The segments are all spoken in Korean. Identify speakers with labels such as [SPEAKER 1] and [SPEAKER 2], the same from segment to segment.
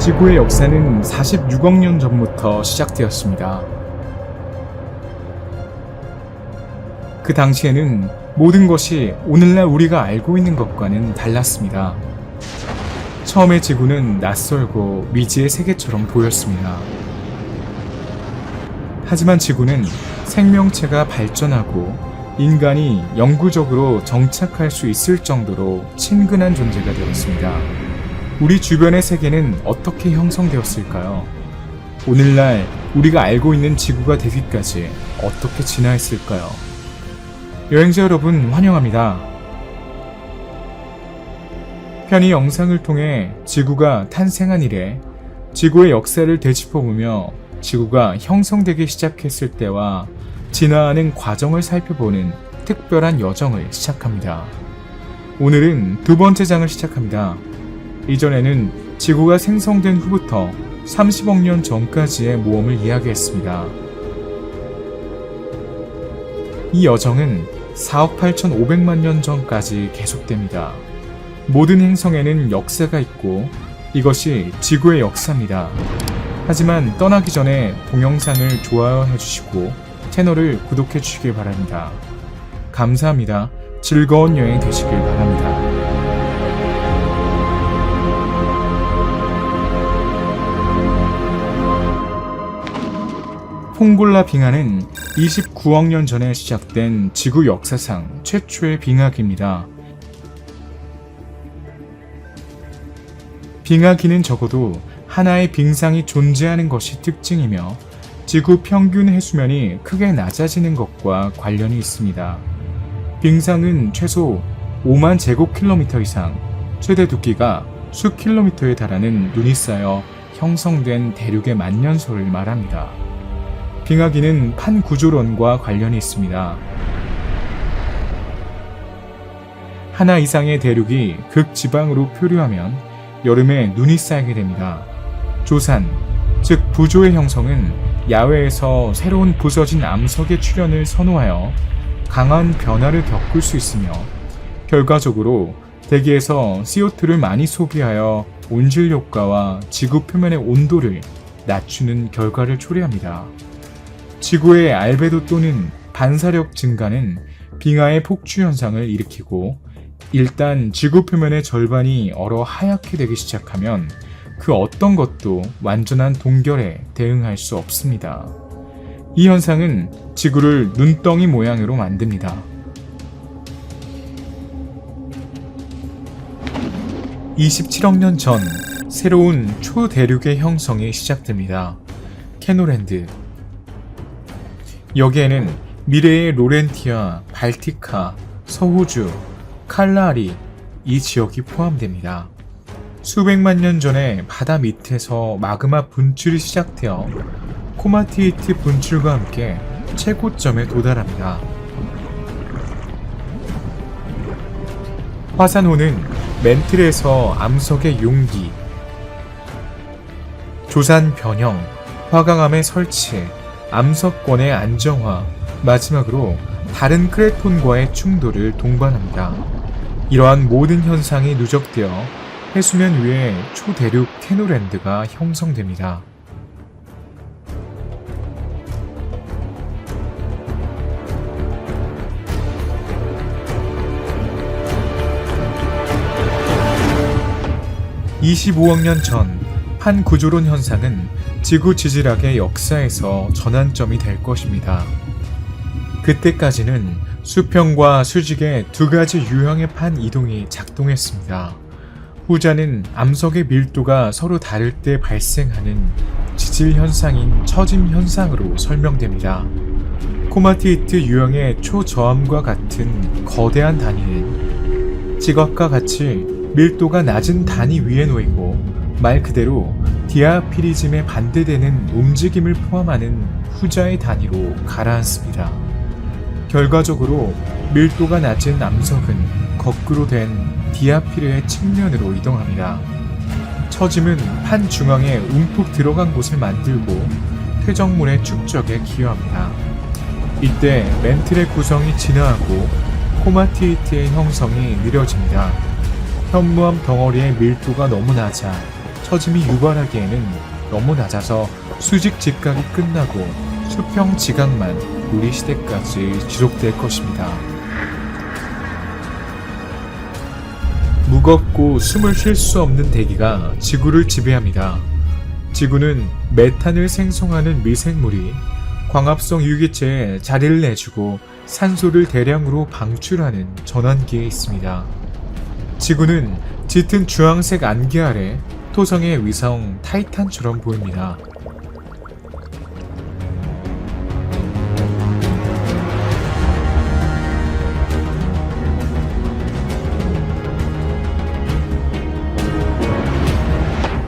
[SPEAKER 1] 지구의 역사는 46억 년 전부터 시작되었습니다. 그 당시에는 모든 것이 오늘날 우리가 알고 있는 것과는 달랐습니다. 처음에 지구는 낯설고 미지의 세계처럼 보였습니다. 하지만 지구는 생명체가 발전하고 인간이 영구적으로 정착할 수 있을 정도로 친근한 존재가 되었습니다. 우리 주변의 세계는 어떻게 형성되었을까요? 오늘날 우리가 알고 있는 지구가 되기까지 어떻게 진화했을까요? 여행자 여러분 환영합니다. 편히 영상을 통해 지구가 탄생한 이래 지구의 역사를 되짚어보며 지구가 형성되기 시작했을 때와 진화하는 과정을 살펴보는 특별한 여정을 시작합니다. 오늘은 두 번째 장을 시작합니다. 이전에는 지구가 생성된 후부터 30억 년 전까지의 모험을 이야기했습니다. 이 여정은 4억 8,500만 년 전까지 계속됩니다. 모든 행성에는 역사가 있고 이것이 지구의 역사입니다. 하지만 떠나기 전에 동영상을 좋아해 주시고 채널을 구독해 주시길 바랍니다. 감사합니다. 즐거운 여행 되시길 바랍니다. 퐁골라 빙하는 29억 년 전에 시작된 지구 역사상 최초의 빙하기입니다. 빙하기는 적어도 하나의 빙상이 존재하는 것이 특징이며 지구 평균 해수면이 크게 낮아지는 것과 관련이 있습니다. 빙상은 최소 5만 제곱킬로미터 이상, 최대 두께가 수 킬로미터에 달하는 눈이 쌓여 형성된 대륙의 만년설을 말합니다. 빙하기는 판구조론과 관련이 있습니다. 하나 이상의 대륙이 극지방으로 표류하면 여름에 눈이 쌓이게 됩니다. 조산, 즉 부조의 형성은 야외에서 새로운 부서진 암석의 출현을 선호하여 강한 변화를 겪을 수 있으며 결과적으로 대기에서 CO2를 많이 소비하여 온실 효과와 지구 표면의 온도를 낮추는 결과를 초래합니다. 지구의 알베도 또는 반사력 증가는 빙하의 폭주 현상을 일으키고 일단 지구 표면의 절반이 얼어 하얗게 되기 시작하면 그 어떤 것도 완전한 동결에 대응할 수 없습니다. 이 현상은 지구를 눈덩이 모양으로 만듭니다. 27억 년 전 새로운 초대륙의 형성이 시작됩니다. 케노랜드. 여기에는 미래의 로렌티아, 발티카, 서호주, 칼라리 이 지역이 포함됩니다. 수백만 년 전에 바다 밑에서 마그마 분출이 시작되어 코마티이트 분출과 함께 최고점에 도달합니다. 화산호는 멘틀에서 암석의 용기, 조산 변형, 화강암의 설치, 암석권의 안정화, 마지막으로 다른 크레톤과의 충돌을 동반합니다. 이러한 모든 현상이 누적되어 해수면 위에 초대륙 케노랜드가 형성됩니다. (25억 년 전) 판구조론 현상은 지구 지질학의 역사에서 전환점이 될 것입니다. 그때까지는 수평과 수직의 두 가지 유형의 판 이동이 작동했습니다. 후자는 암석의 밀도가 서로 다를 때 발생하는 지질 현상인 처짐 현상으로 설명됩니다. 코마티이트 유형의 초저함과 같은 거대한 단위는 지각과 같이 밀도가 낮은 단위 위에 놓이고 말 그대로 디아피리즘에 반대되는 움직임을 포함하는 후자의 단위로 가라앉습니다. 결과적으로 밀도가 낮은 암석은 거꾸로 된 디아피르의 측면으로 이동합니다. 처짐은 판 중앙에 움푹 들어간 곳을 만들고 퇴적물의 축적에 기여합니다. 이때 멘틀의 구성이 진화하고 코마티이트의 형성이 느려집니다. 현무암 덩어리의 밀도가 너무 낮아 처짐이 유발하기에는 너무 낮아서 수직 직각이 끝나고 수평 지각만 우리 시대까지 지속될 것입니다. 무겁고 숨을 쉴 수 없는 대기가 지구를 지배합니다. 지구는 메탄을 생성하는 미생물이 광합성 유기체에 자리를 내주고 산소를 대량으로 방출하는 전환기에 있습니다. 지구는 짙은 주황색 안개 아래 토성의 위성 타이탄처럼 보입니다.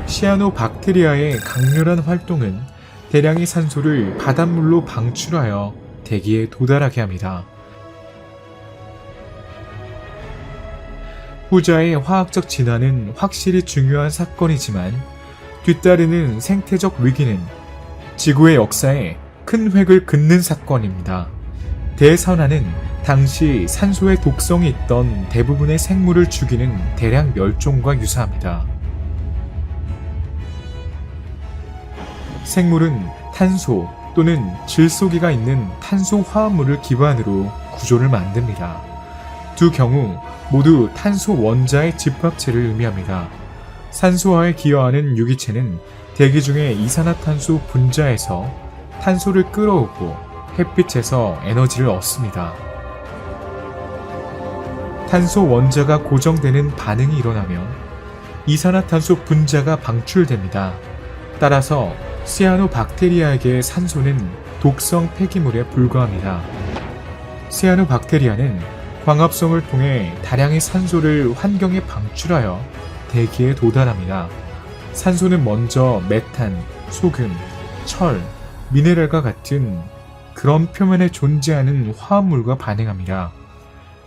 [SPEAKER 1] 시아노박테리아의 강렬한 활동은 대량의 산소를 바닷물로 방출하여 대기에 도달하게 합니다. 후자의 화학적 진화는 확실히 중요한 사건이지만 뒤따르는 생태적 위기는 지구의 역사에 큰 획을 긋는 사건입니다. 대선화는 당시 산소의 독성이 있던 대부분의 생물을 죽이는 대량 멸종과 유사합니다. 생물은 탄소 또는 질소기가 있는 탄소 화합물을 기반으로 구조를 만듭니다. 두 경우 모두 탄소 원자의 집합체를 의미합니다. 산소화에 기여하는 유기체는 대기 중의 이산화탄소 분자에서 탄소를 끌어오고 햇빛에서 에너지를 얻습니다. 탄소 원자가 고정되는 반응이 일어나며 이산화탄소 분자가 방출됩니다. 따라서 시아노박테리아에게 산소는 독성 폐기물에 불과합니다. 시아노박테리아는 광합성을 통해 다량의 산소를 환경에 방출하여 대기에 도달합니다. 산소는 먼저 메탄, 소금, 철, 미네랄과 같은 그런 표면에 존재하는 화합물과 반응합니다.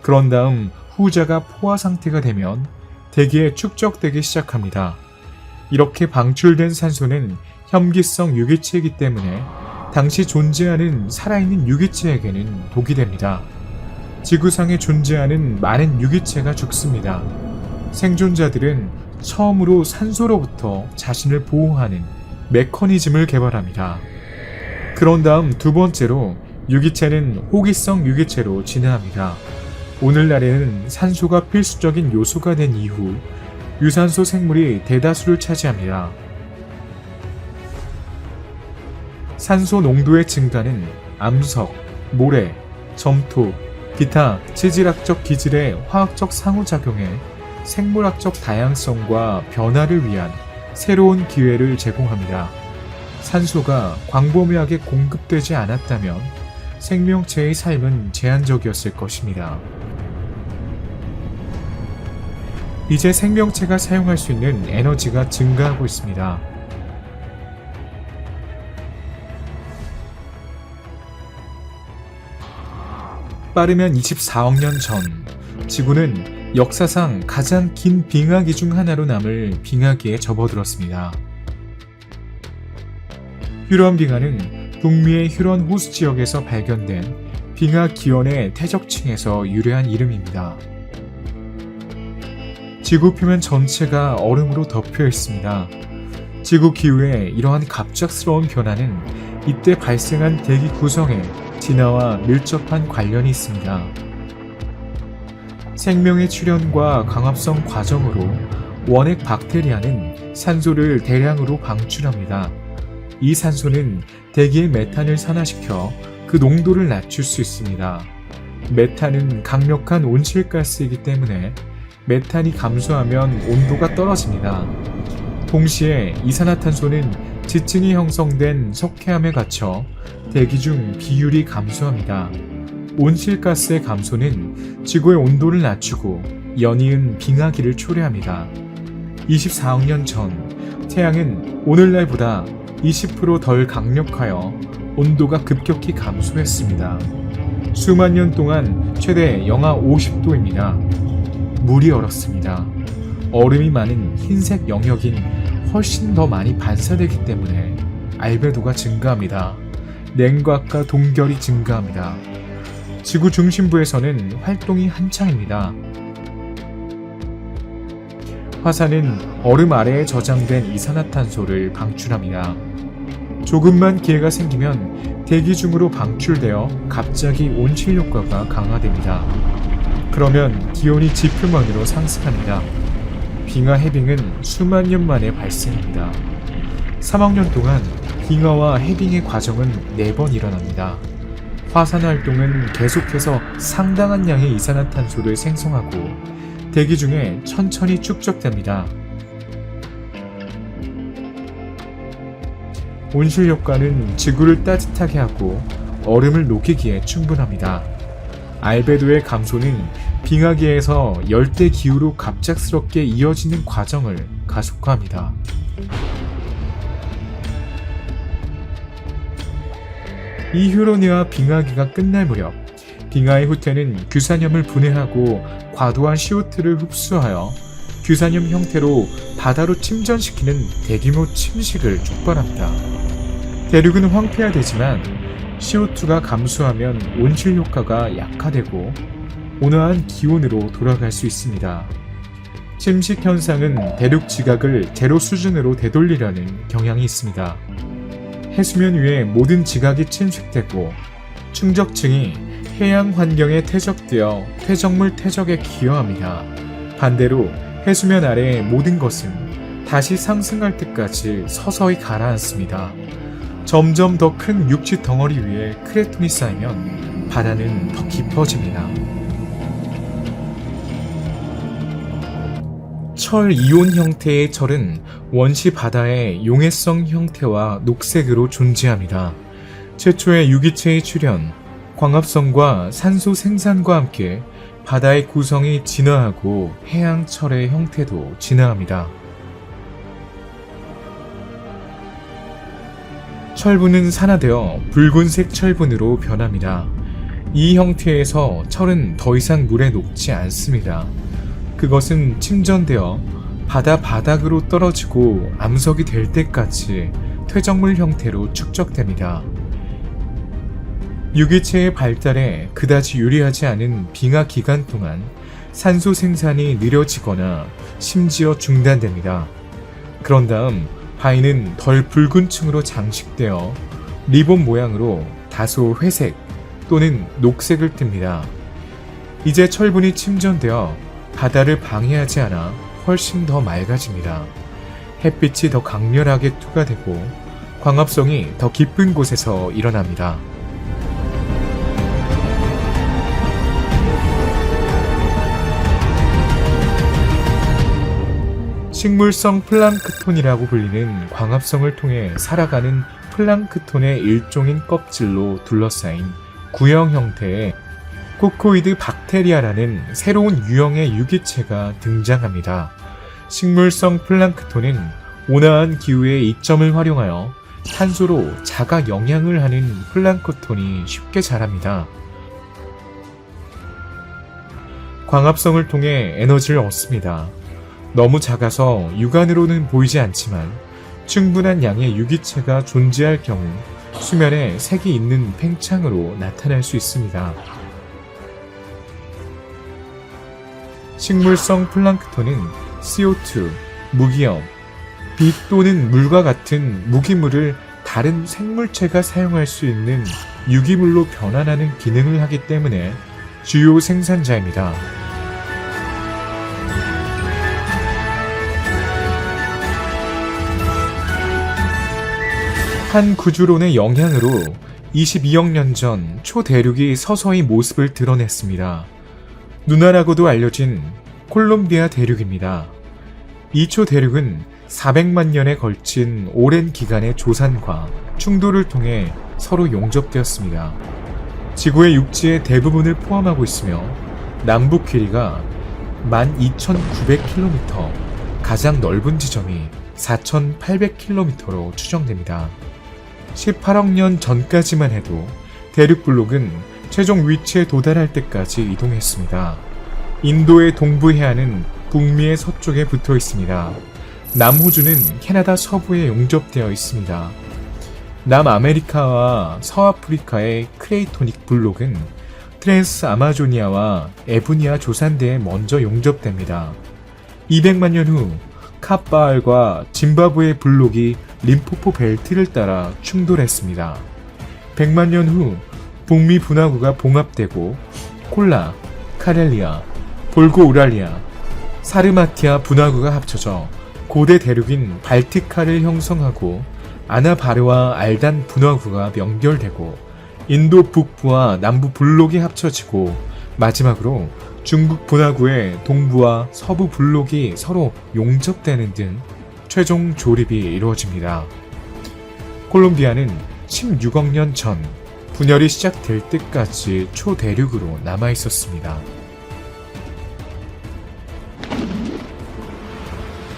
[SPEAKER 1] 그런 다음 후자가 포화 상태가 되면 대기에 축적되기 시작합니다. 이렇게 방출된 산소는 혐기성 유기체이기 때문에 당시 존재하는 살아있는 유기체에게는 독이 됩니다. 지구상에 존재하는 많은 유기체가 죽습니다. 생존자들은 처음으로 산소로부터 자신을 보호하는 메커니즘을 개발합니다. 그런 다음 두 번째로 유기체는 호기성 유기체로 진화합니다. 오늘날에는 산소가 필수적인 요소가 된 이후 유산소 생물이 대다수를 차지합니다. 산소 농도의 증가는 암석, 모래, 점토, 기타 체질학적 기질의 화학적 상호작용에 생물학적 다양성과 변화를 위한 새로운 기회를 제공합니다. 산소가 광범위하게 공급되지 않았다면 생명체의 삶은 제한적이었을 것입니다. 이제 생명체가 사용할 수 있는 에너지가 증가하고 있습니다. 빠르면 24억 년 전, 지구는 역사상 가장 긴 빙하기 중 하나로 남을 빙하기에 접어들었습니다. 휴런 빙하는 북미의 휴런 호수 지역에서 발견된 빙하 기원의 퇴적층에서 유래한 이름입니다. 지구 표면 전체가 얼음으로 덮여 있습니다. 지구 기후의 이러한 갑작스러운 변화는 이때 발생한 대기 구성에 진화와 밀접한 관련이 있습니다. 생명의 출현과 광합성 과정으로 원핵 박테리아는 산소를 대량으로 방출합니다. 이 산소는 대기의 메탄을 산화시켜 그 농도를 낮출 수 있습니다. 메탄은 강력한 온실가스이기 때문에 메탄이 감소하면 온도가 떨어집니다. 동시에 이산화탄소는 지층이 형성된 석회암에 갇혀 대기 중 비율이 감소합니다. 온실가스의 감소는 지구의 온도를 낮추고 연이은 빙하기를 초래합니다. 24억 년 전, 태양은 오늘날보다 20% 덜 강력하여 온도가 급격히 감소했습니다. 수만 년 동안 최대 영하 50도입니다. 물이 얼었습니다. 얼음이 많은 흰색 영역인 훨씬 더 많이 반사되기 때문에 알베도가 증가합니다. 냉각과 동결이 증가합니다. 지구 중심부에서는 활동이 한창입니다. 화산은 얼음 아래에 저장된 이산화탄소를 방출합니다. 조금만 기회가 생기면 대기 중으로 방출되어 갑자기 온실 효과가 강화됩니다. 그러면 기온이 지표만으로 상승합니다. 빙하 해빙은 수만 년 만에 발생합니다. 3억 년 동안 빙하와 해빙의 과정은 4번 일어납니다. 화산 활동은 계속해서 상당한 양의 이산화탄소를 생성하고 대기 중에 천천히 축적됩니다. 온실 효과는 지구를 따뜻하게 하고 얼음을 녹이기에 충분합니다. 알베도의 감소는 빙하기에서 열대 기후로 갑작스럽게 이어지는 과정을 가속화합니다. 이 휴로니아 빙하기가 끝날 무렵 빙하의 후퇴는 규산염을 분해하고 과도한 CO2를 흡수하여 규산염 형태로 바다로 침전시키는 대규모 침식을 촉발합니다. 대륙은 황폐화되지만 CO2가 감소하면 온실 효과가 약화되고 온화한 기온으로 돌아갈 수 있습니다. 침식 현상은 대륙 지각을 제로 수준으로 되돌리려는 경향이 있습니다. 해수면 위에 모든 지각이 침식되고 충적층이 해양 환경에 퇴적되어 퇴적물 퇴적에 기여합니다. 반대로 해수면 아래의 모든 것은 다시 상승할 때까지 서서히 가라앉습니다. 점점 더 큰 육지 덩어리 위에 크레톤이 쌓이면 바다는 더 깊어집니다. 철 이온 형태의 철은 원시 바다의 용해성 형태와 녹색으로 존재합니다. 최초의 유기체의 출현, 광합성과 산소 생산과 함께 바다의 구성이 진화하고 해양 철의 형태도 진화합니다. 철분은 산화되어 붉은색 철분으로 변합니다. 이 형태에서 철은 더 이상 물에 녹지 않습니다. 그것은 침전되어 바다 바닥으로 떨어지고 암석이 될 때까지 퇴적물 형태로 축적됩니다. 유기체의 발달에 그다지 유리하지 않은 빙하 기간 동안 산소 생산이 느려지거나 심지어 중단됩니다. 그런 다음 바위는 덜 붉은 층으로 장식되어 리본 모양으로 다소 회색 또는 녹색을 띱니다. 이제 철분이 침전되어 바다를 방해하지 않아 훨씬 더 맑아집니다. 햇빛이 더 강렬하게 투과되고 광합성이 더 깊은 곳에서 일어납니다. 식물성 플랑크톤이라고 불리는 광합성을 통해 살아가는 플랑크톤의 일종인 껍질로 둘러싸인 구형 형태의 코코이드 박테리아라는 새로운 유형의 유기체가 등장합니다. 식물성 플랑크톤은 온화한 기후의 이점을 활용하여 탄소로 자가 영양을 하는 플랑크톤이 쉽게 자랍니다. 광합성을 통해 에너지를 얻습니다. 너무 작아서 육안으로는 보이지 않지만 충분한 양의 유기체가 존재할 경우 수면에 색이 있는 팽창으로 나타날 수 있습니다. 식물성 플랑크톤은 CO2, 무기염, 빛 또는 물과 같은 무기물을 다른 생물체가 사용할 수 있는 유기물로 변환하는 기능을 하기 때문에 주요 생산자입니다. 한 구조론의 영향으로 22억 년 전 초대륙이 서서히 모습을 드러냈습니다. 누나라고도 알려진 콜롬비아 대륙입니다. 이 초대륙은 400만 년에 걸친 오랜 기간의 조산과 충돌을 통해 서로 용접되었습니다. 지구의 육지의 대부분을 포함하고 있으며 남북 길이가 12,900km, 가장 넓은 지점이 4,800km로 추정됩니다. 18억 년 전까지만 해도 대륙 블록은 최종 위치에 도달할 때까지 이동했습니다. 인도의 동부 해안은 북미의 서쪽에 붙어 있습니다. 남호주는 캐나다 서부에 용접되어 있습니다. 남아메리카와 서아프리카의 크레이토닉 블록은 트랜스 아마조니아와 에브니아 조산대에 먼저 용접됩니다. 200만 년 후 카바알과 짐바브웨 블록이 림포포 벨트를 따라 충돌했습니다. 100만 년 후 북미 분화구가 봉합되고 콜라, 카렐리아, 볼고우랄리아, 사르마티아 분화구가 합쳐져 고대 대륙인 발티카를 형성하고 아나바르와 알단 분화구가 연결되고 인도 북부와 남부 블록이 합쳐지고 마지막으로 중국 분화구의 동부와 서부 블록이 서로 용접되는 등 최종 조립이 이루어집니다. 콜롬비아는 16억 년 전 분열이 시작될 때까지 초대륙으로 남아있었습니다.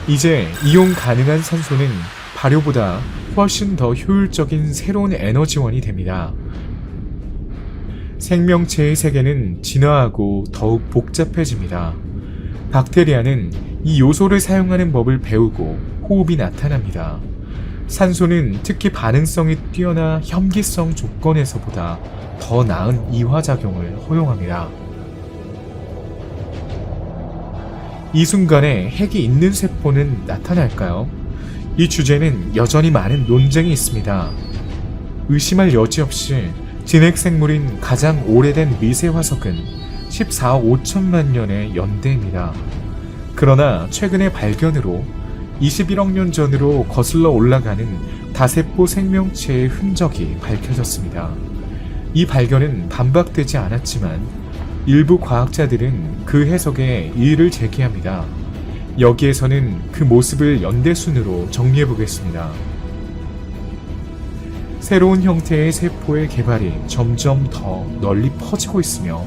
[SPEAKER 1] 이제 이용 가능한 산소는 발효보다 훨씬 더 효율적인 새로운 에너지원이 됩니다. 생명체의 세계는 진화하고 더욱 복잡해집니다. 박테리아는 이 요소를 사용하는 법을 배우고 호흡이 나타납니다. 산소는 특히 반응성이 뛰어나 염기성 조건에서보다 더 나은 이화작용을 허용합니다. 이 순간에 핵이 있는 세포는 나타날까요? 이 주제는 여전히 많은 논쟁이 있습니다. 의심할 여지 없이 진핵생물인 가장 오래된 미세화석은 14억 5천만 년의 연대입니다. 그러나 최근의 발견으로 21억 년 전으로 거슬러 올라가는 다세포 생명체의 흔적이 밝혀졌습니다. 이 발견은 반박되지 않았지만 일부 과학자들은 그 해석에 이의를 제기합니다. 여기에서는 그 모습을 연대순으로 정리해보겠습니다. 새로운 형태의 세포의 개발이 점점 더 널리 퍼지고 있으며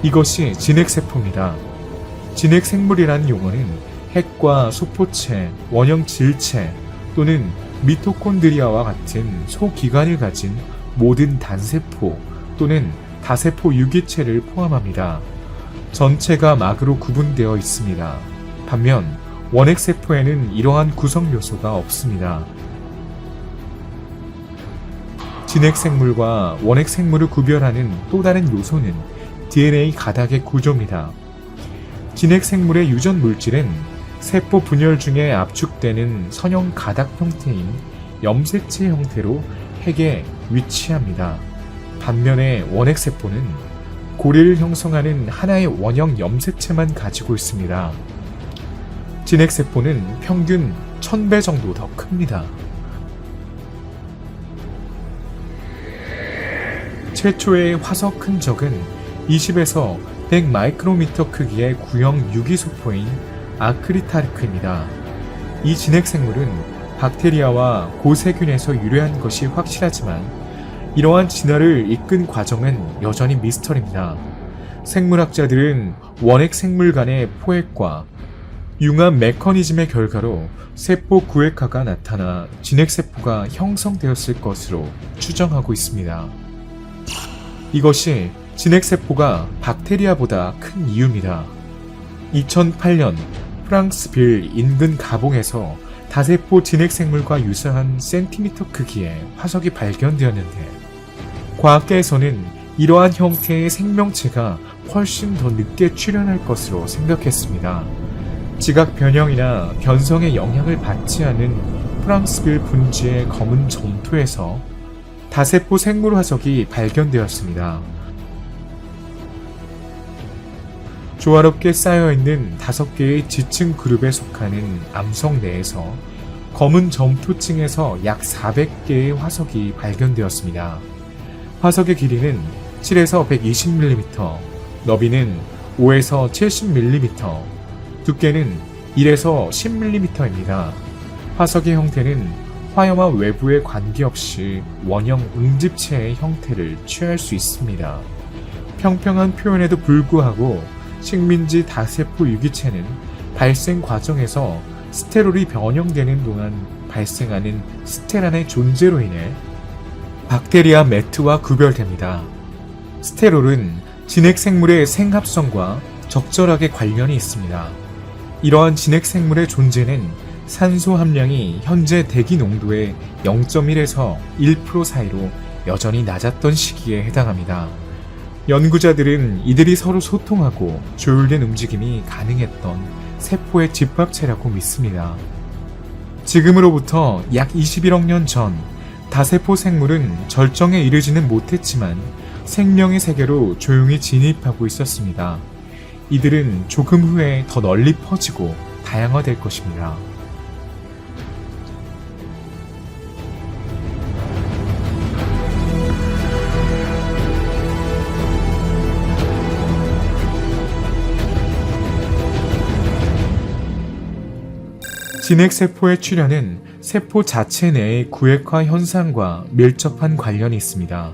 [SPEAKER 1] 이것이 진핵세포입니다. 진핵생물이라는 용어는 핵과 소포체, 원형 질체 또는 미토콘드리아와 같은 소기관을 가진 모든 단세포 또는 다세포 유기체를 포함합니다. 전체가 막으로 구분되어 있습니다. 반면 원핵세포에는 이러한 구성 요소가 없습니다. 진핵생물과 원핵생물을 구별하는 또 다른 요소는 DNA 가닥의 구조입니다. 진핵생물의 유전 물질은 세포 분열 중에 압축되는 선형 가닥 형태인 염색체 형태로 핵에 위치합니다. 반면에 원핵세포는 고리를 형성하는 하나의 원형 염색체만 가지고 있습니다. 진핵세포는 평균 1000배 정도 더 큽니다. 최초의 화석 흔적은 20에서 100 마이크로미터 크기의 구형 유기소포인 아크리타르크입니다. 이 진핵생물은 박테리아와 고세균에서 유래한 것이 확실하지만 이러한 진화를 이끈 과정은 여전히 미스터리입니다. 생물학자들은 원핵 생물 간의 포획과 융합 메커니즘의 결과로 세포 구획화가 나타나 진핵세포가 형성되었을 것으로 추정하고 있습니다. 이것이 진핵세포가 박테리아보다 큰 이유입니다. 2008년 프랑스 빌 인근 가봉에서 다세포 진핵생물과 유사한 센티미터 크기의 화석이 발견되었는데 과학계에서는 이러한 형태의 생명체가 훨씬 더 늦게 출현할 것으로 생각했습니다. 지각 변형이나 변성의 영향을 받지 않은 프랑스빌 분지의 검은 점토에서 다세포 생물 화석이 발견되었습니다. 조화롭게 쌓여있는 5개의 지층 그룹에 속하는 암석 내에서 검은 점토층에서 약 400개의 화석이 발견되었습니다. 화석의 길이는 7에서 120mm, 너비는 5에서 70mm, 두께는 1에서 10mm입니다. 화석의 형태는 화염화 외부에 관계없이 원형 응집체의 형태를 취할 수 있습니다. 평평한 표현에도 불구하고 식민지 다세포 유기체는 발생 과정에서 스테롤이 변형되는 동안 발생하는 스테란의 존재로 인해 박테리아 매트와 구별됩니다. 스테롤은 진핵생물의 생합성과 적절하게 관련이 있습니다. 이러한 진핵생물의 존재는 산소 함량이 현재 대기 농도의 0.1에서 1% 사이로 여전히 낮았던 시기에 해당합니다. 연구자들은 이들이 서로 소통하고 조율된 움직임이 가능했던 세포의 집합체라고 믿습니다. 지금으로부터 약 21억 년 전 다세포 생물은 절정에 이르지는 못했지만 생명의 세계로 조용히 진입하고 있었습니다. 이들은 조금 후에 더 널리 퍼지고 다양화될 것입니다. 진핵세포의 출현은 세포 자체 내의 구획화 현상과 밀접한 관련이 있습니다.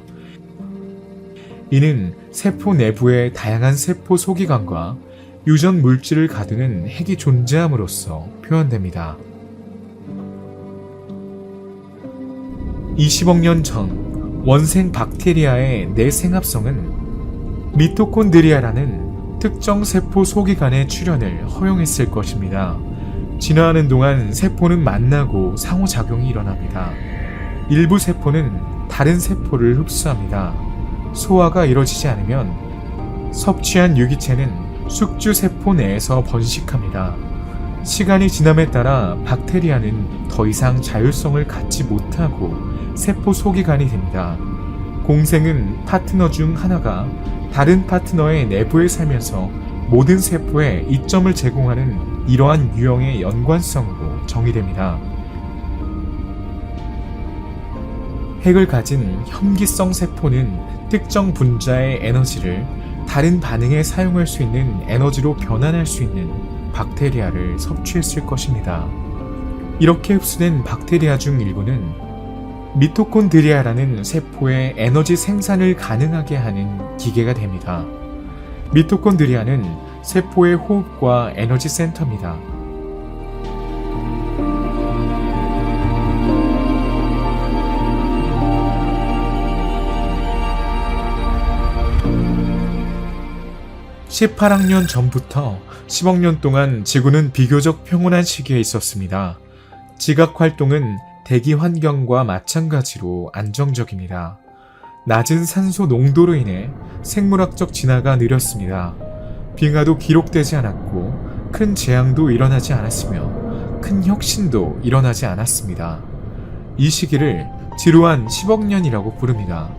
[SPEAKER 1] 이는 세포 내부에 다양한 세포 소기관과 유전 물질을 가두는 핵이 존재함으로써 표현됩니다. 20억 년 전 원생 박테리아의 내생합성은 미토콘드리아라는 특정 세포 소기관의 출현을 허용했을 것입니다. 진화하는 동안 세포는 만나고 상호작용이 일어납니다. 일부 세포는 다른 세포를 흡수합니다. 소화가 이뤄지지 않으면 섭취한 유기체는 숙주 세포 내에서 번식합니다. 시간이 지남에 따라 박테리아는 더 이상 자율성을 갖지 못하고 세포 소기관이 됩니다. 공생은 파트너 중 하나가 다른 파트너의 내부에 살면서 모든 세포에 이점을 제공하는 이러한 유형의 연관성으로 정의됩니다. 핵을 가진 혐기성 세포는 특정 분자의 에너지를 다른 반응에 사용할 수 있는 에너지로 변환할 수 있는 박테리아를 섭취했을 것입니다. 이렇게 흡수된 박테리아 중 일부는 미토콘드리아라는 세포의 에너지 생산을 가능하게 하는 기계가 됩니다. 미토콘드리아는 세포의 호흡과 에너지 센터입니다. (18억 년) 전부터 10억 년 동안 지구는 비교적 평온한 시기에 있었습니다. 지각 활동은 대기 환경과 마찬가지로 안정적입니다. 낮은 산소 농도로 인해 생물학적 진화가 느렸습니다. 빙하도 기록되지 않았고 큰 재앙도 일어나지 않았으며 큰 혁신도 일어나지 않았습니다. 이 시기를 지루한 10억 년이라고 부릅니다.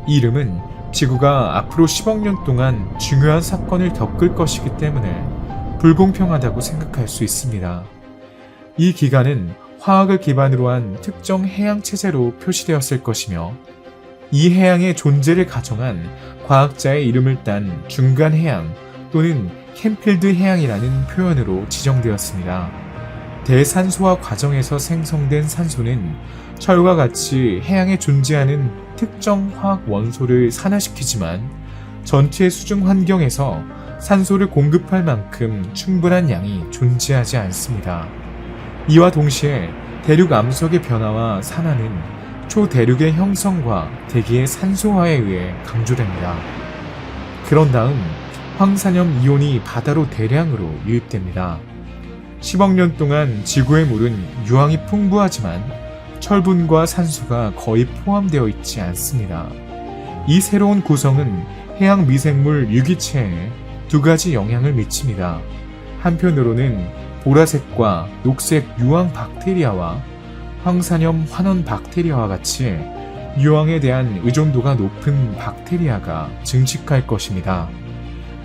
[SPEAKER 1] 이 이름은 지구가 앞으로 10억 년 동안 중요한 사건을 겪을 것이기 때문에 불공평하다고 생각할 수 있습니다. 이 기간은 화학을 기반으로 한 특정 해양 체제로 표시되었을 것이며 이 해양의 존재를 가정한 과학자의 이름을 딴 중간 해양 또는 캠필드 해양이라는 표현으로 지정되었습니다. 대산소화 과정에서 생성된 산소는 철과 같이 해양에 존재하는 특정 화학 원소를 산화시키지만 전체 수중 환경에서 산소를 공급할 만큼 충분한 양이 존재하지 않습니다. 이와 동시에 대륙 암석의 변화와 산화는 초대륙의 형성과 대기의 산소화에 의해 강조됩니다. 그런 다음 황산염 이온이 바다로 대량으로 유입됩니다. 10억 년 동안 지구의 물은 유황이 풍부하지만 철분과 산소가 거의 포함되어 있지 않습니다. 이 새로운 구성은 해양 미생물 유기체에 두 가지 영향을 미칩니다. 한편으로는 보라색과 녹색 유황 박테리아와 황산염 환원 박테리아와 같이 유황에 대한 의존도가 높은 박테리아가 증식할 것입니다.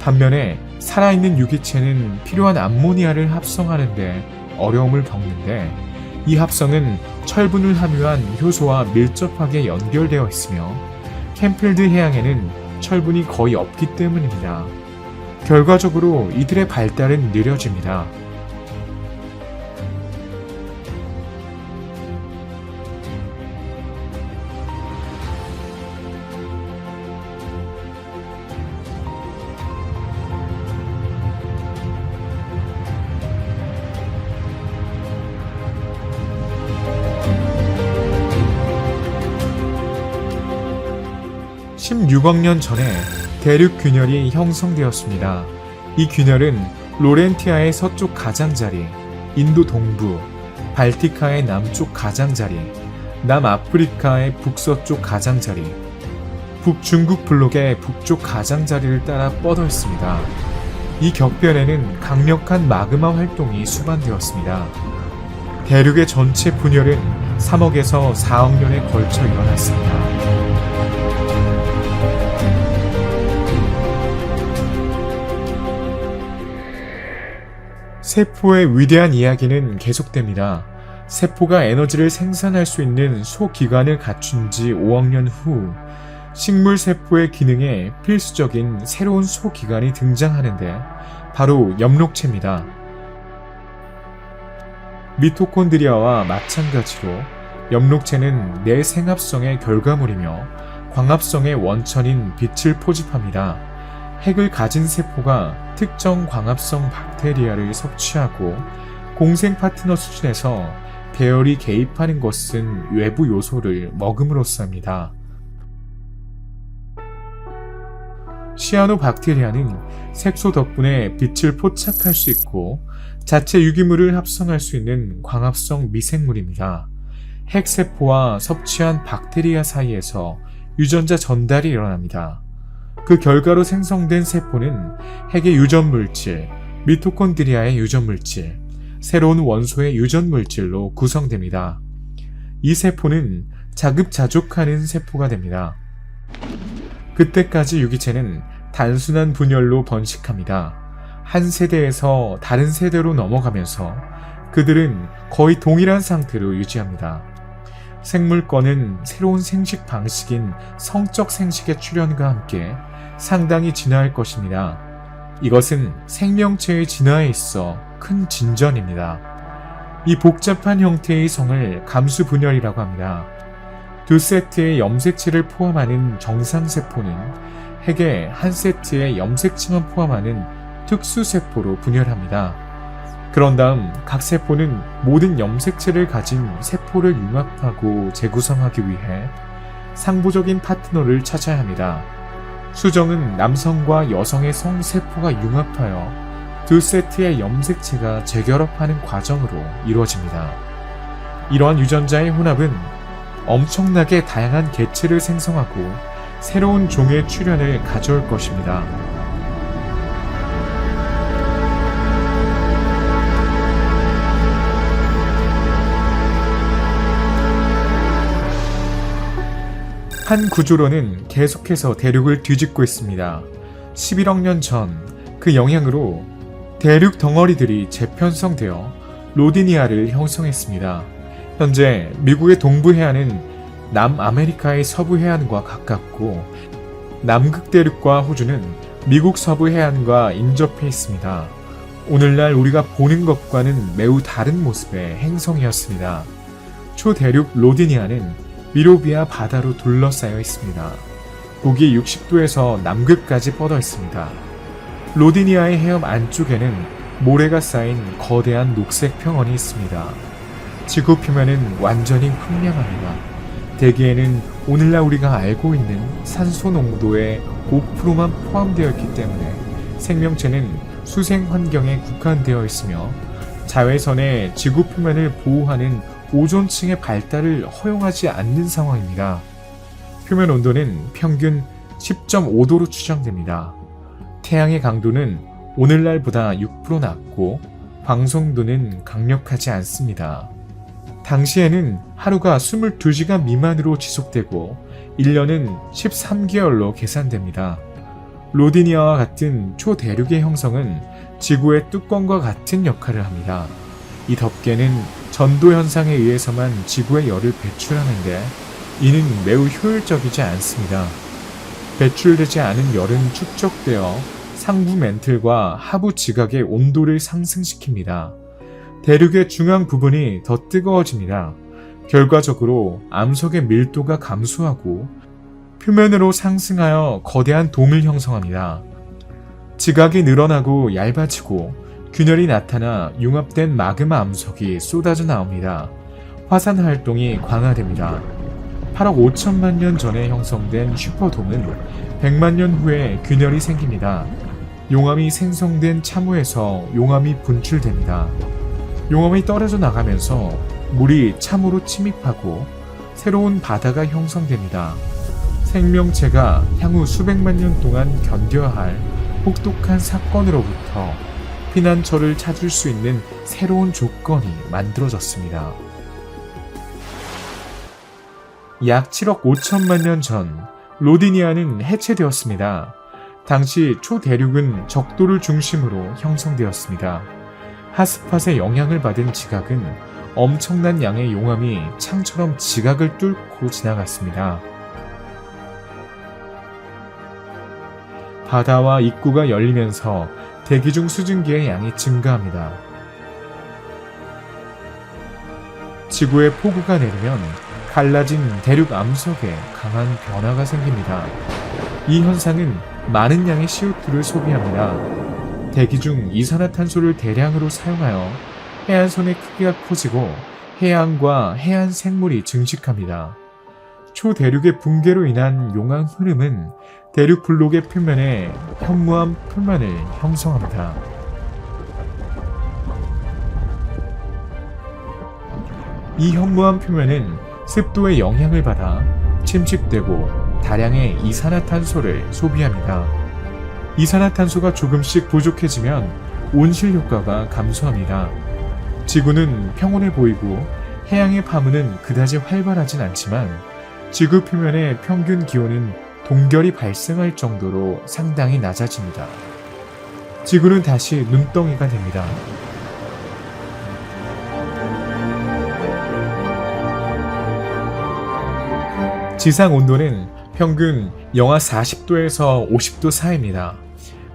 [SPEAKER 1] 반면에 살아있는 유기체는 필요한 암모니아를 합성하는데 어려움을 겪는데 이 합성은 철분을 함유한 효소와 밀접하게 연결되어 있으며 캠필드 해양에는 철분이 거의 없기 때문입니다. 결과적으로 이들의 발달은 느려집니다. 16억 년 전에 대륙 균열이 형성되었습니다. 이 균열은 로렌티아의 서쪽 가장자리, 인도 동부, 발티카의 남쪽 가장자리, 남아프리카의 북서쪽 가장자리, 북중국 블록의 북쪽 가장자리를 따라 뻗어 있습니다. 이 격변에는 강력한 마그마 활동이 수반되었습니다. 대륙의 전체 분열은 3억에서 4억 년에 걸쳐 일어났습니다. 세포의 위대한 이야기는 계속됩니다. 세포가 에너지를 생산할 수 있는 소기관을 갖춘 지 5억 년 후 식물 세포의 기능에 필수적인 새로운 소기관이 등장하는데 바로 엽록체입니다. 미토콘드리아와 마찬가지로 엽록체는 내생합성의 결과물이며 광합성의 원천인 빛을 포집합니다. 핵을 가진 세포가 특정 광합성 박테리아를 섭취하고 공생 파트너 수준에서 배열이 개입하는 것은 외부 요소를 먹음으로써입니다. 시아노박테리아는 색소 덕분에 빛을 포착할 수 있고 자체 유기물을 합성할 수 있는 광합성 미생물입니다. 핵세포와 섭취한 박테리아 사이에서 유전자 전달이 일어납니다. 그 결과로 생성된 세포는 핵의 유전물질, 미토콘드리아의 유전물질, 새로운 원소의 유전물질로 구성됩니다. 이 세포는 자급자족하는 세포가 됩니다. 그때까지 유기체는 단순한 분열로 번식합니다. 한 세대에서 다른 세대로 넘어가면서 그들은 거의 동일한 상태로 유지합니다. 생물권은 새로운 생식 방식인 성적 생식의 출현과 함께 상당히 진화할 것입니다. 이것은 생명체의 진화에 있어 큰 진전입니다. 이 복잡한 형태의 성을 감수분열이라고 합니다. 두 세트의 염색체를 포함하는 정상세포는 핵의 한 세트의 염색체만 포함하는 특수세포로 분열합니다. 그런 다음 각 세포는 모든 염색체를 가진 세포를 융합하고 재구성하기 위해 상부적인 파트너를 찾아야 합니다. 수정은 남성과 여성의 성세포가 융합하여 두 세트의 염색체가 재결합하는 과정으로 이루어집니다. 이러한 유전자의 혼합은 엄청나게 다양한 개체를 생성하고 새로운 종의 출현을 가져올 것입니다. 한 구조론은 계속해서 대륙을 뒤집고 있습니다. 11억 년 전 그 영향으로 대륙 덩어리들이 재편성되어 로디니아를 형성했습니다. 현재 미국의 동부 해안은 남아메리카의 서부 해안과 가깝고 남극 대륙과 호주는 미국 서부 해안과 인접해 있습니다. 오늘날 우리가 보는 것과는 매우 다른 모습의 행성이었습니다. 초대륙 로디니아는 미로비아 바다로 둘러싸여 있습니다. 북위 60도에서 남극까지 뻗어 있습니다. 로디니아의 해협 안쪽에는 모래가 쌓인 거대한 녹색 평원이 있습니다. 지구 표면은 완전히 황량합니다. 대기에는 오늘날 우리가 알고 있는 산소 농도의 5%만 포함되어 있기 때문에 생명체는 수생 환경에 국한되어 있으며 자외선에 지구 표면을 보호하는 오존층의 발달을 허용하지 않는 상황입니다. 표면 온도는 평균 10.5도로 추정됩니다. 태양의 강도는 오늘날보다 6% 낮고 광성도는 강력하지 않습니다. 당시에는 하루가 22시간 미만으로 지속되고 1년은 13개월로 계산됩니다. 로디니아와 같은 초대륙의 형성은 지구의 뚜껑과 같은 역할을 합니다. 이 덮개는 전도 현상에 의해서만 지구의 열을 배출하는데 이는 매우 효율적이지 않습니다. 배출되지 않은 열은 축적되어 상부 멘틀과 하부 지각의 온도를 상승시킵니다. 대륙의 중앙 부분이 더 뜨거워집니다. 결과적으로 암석의 밀도가 감소하고 표면으로 상승하여 거대한 돔을 형성합니다. 지각이 늘어나고 얇아지고 균열이 나타나 융합된 마그마 암석이 쏟아져 나옵니다. 화산 활동이 강화됩니다. 8억 5천만 년 전에 형성된 슈퍼돔은 100만 년 후에 균열이 생깁니다. 용암이 생성된 참호에서 용암이 분출됩니다. 용암이 떨어져 나가면서 물이 참호로 침입하고 새로운 바다가 형성됩니다. 생명체가 향후 수백만 년 동안 견뎌야 할 혹독한 사건으로부터 피난처를 찾을 수 있는 새로운 조건이 만들어졌습니다. 약 7억 5천만 년 전 로디니아는 해체되었습니다. 당시 초대륙은 적도를 중심으로 형성되었습니다. 핫스팟의 영향을 받은 지각은 엄청난 양의 용암이 창처럼 지각을 뚫고 지나갔습니다. 바다와 입구가 열리면서 대기 중 수증기의 양이 증가합니다. 지구에 폭우가 내리면 갈라진 대륙 암석에 강한 변화가 생깁니다. 이 현상은 많은 양의 CO2를 소비합니다. 대기 중 이산화탄소를 대량으로 사용하여 해안선의 크기가 커지고 해양과 해안 생물이 증식합니다. 초대륙의 붕괴로 인한 용암 흐름은 대륙 블록의 표면에 현무암 표면을 형성합니다. 이 현무암 표면은 습도의 영향을 받아 침식되고 다량의 이산화탄소를 소비합니다. 이산화탄소가 조금씩 부족해지면 온실 효과가 감소합니다. 지구는 평온해 보이고 해양의 파문은 그다지 활발하진 않지만 지구 표면의 평균 기온은 동결이 발생할 정도로 상당히 낮아집니다. 지구는 다시 눈덩이가 됩니다. 지상 온도는 평균 영하 40도에서 50도 사이입니다.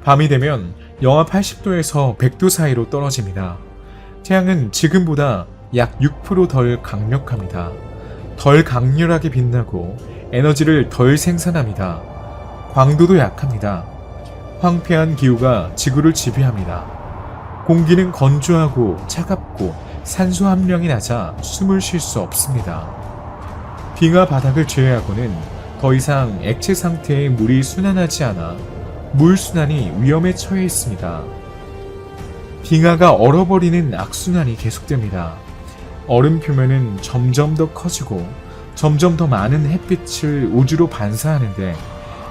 [SPEAKER 1] 밤이 되면 영하 80도에서 100도 사이로 떨어집니다. 태양은 지금보다 약 6% 덜 강력합니다. 덜 강렬하게 빛나고 에너지를 덜 생산합니다. 광도도 약합니다. 황폐한 기후가 지구를 지배합니다. 공기는 건조하고 차갑고 산소 함량이 낮아 숨을 쉴 수 없습니다. 빙하 바닥을 제외하고는 더 이상 액체 상태의 물이 순환하지 않아 물 순환이 위험에 처해 있습니다. 빙하가 얼어버리는 악순환이 계속됩니다. 얼음 표면은 점점 더 커지고 점점 더 많은 햇빛을 우주로 반사하는데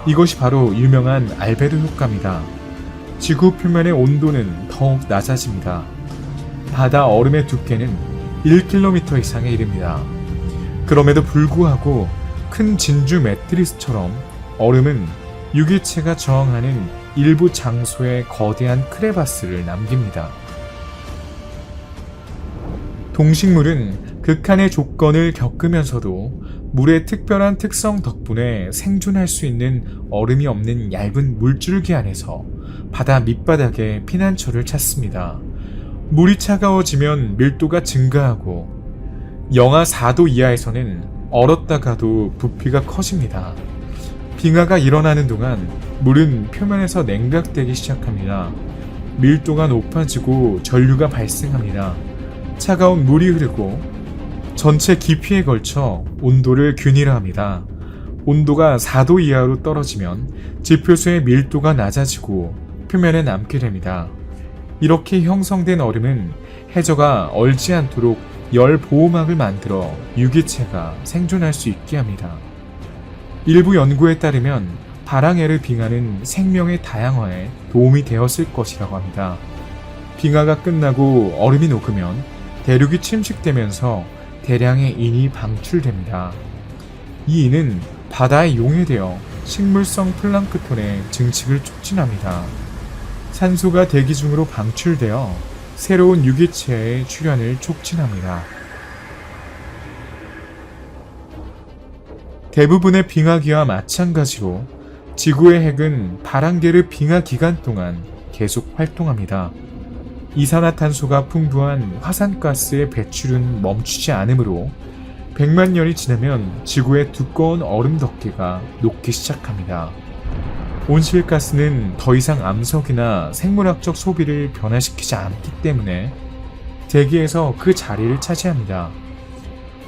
[SPEAKER 1] 이것이 바로 유명한 알베도 효과입니다. 지구 표면의 온도는 더욱 낮아집니다. 바다 얼음의 두께는 1km 이상에 이릅니다. 그럼에도 불구하고 큰 진주 매트리스처럼 얼음은 유기체가 저항하는 일부 장소에 거대한 크레바스를 남깁니다. 동식물은 극한의 조건을 겪으면서도 물의 특별한 특성 덕분에 생존할 수 있는 얼음이 없는 얇은 물줄기 안에서 바다 밑바닥에 피난처를 찾습니다. 물이 차가워지면 밀도가 증가하고 영하 4도 이하에서는 얼었다가도 부피가 커집니다. 빙하가 일어나는 동안 물은 표면에서 냉각되기 시작합니다. 밀도가 높아지고 전류가 발생합니다. 차가운 물이 흐르고 전체 깊이에 걸쳐 온도를 균일화합니다. 온도가 4도 이하로 떨어지면 지표수의 밀도가 낮아지고 표면에 남게 됩니다. 이렇게 형성된 얼음은 해저가 얼지 않도록 열 보호막을 만들어 유기체가 생존할 수 있게 합니다. 일부 연구에 따르면 발항해를 빙하는 생명의 다양화에 도움이 되었을 것이라고 합니다. 빙하가 끝나고 얼음이 녹으면 대륙이 침식되면서 대량의 인이 방출됩니다. 이 인은 바다에 용해되어 식물성 플랑크톤의 증식을 촉진합니다. 산소가 대기 중으로 방출되어 새로운 유기체의 출현을 촉진합니다. 대부분의 빙하기와 마찬가지로 지구의 핵은 발항게르 빙하 기간 동안 계속 활동합니다. 이산화탄소가 풍부한 화산가스의 배출은 멈추지 않으므로 100만 년이 지나면 지구의 두꺼운 얼음 덮개가 녹기 시작합니다. 온실가스는 더 이상 암석이나 생물학적 소비를 변화시키지 않기 때문에 대기에서 그 자리를 차지합니다.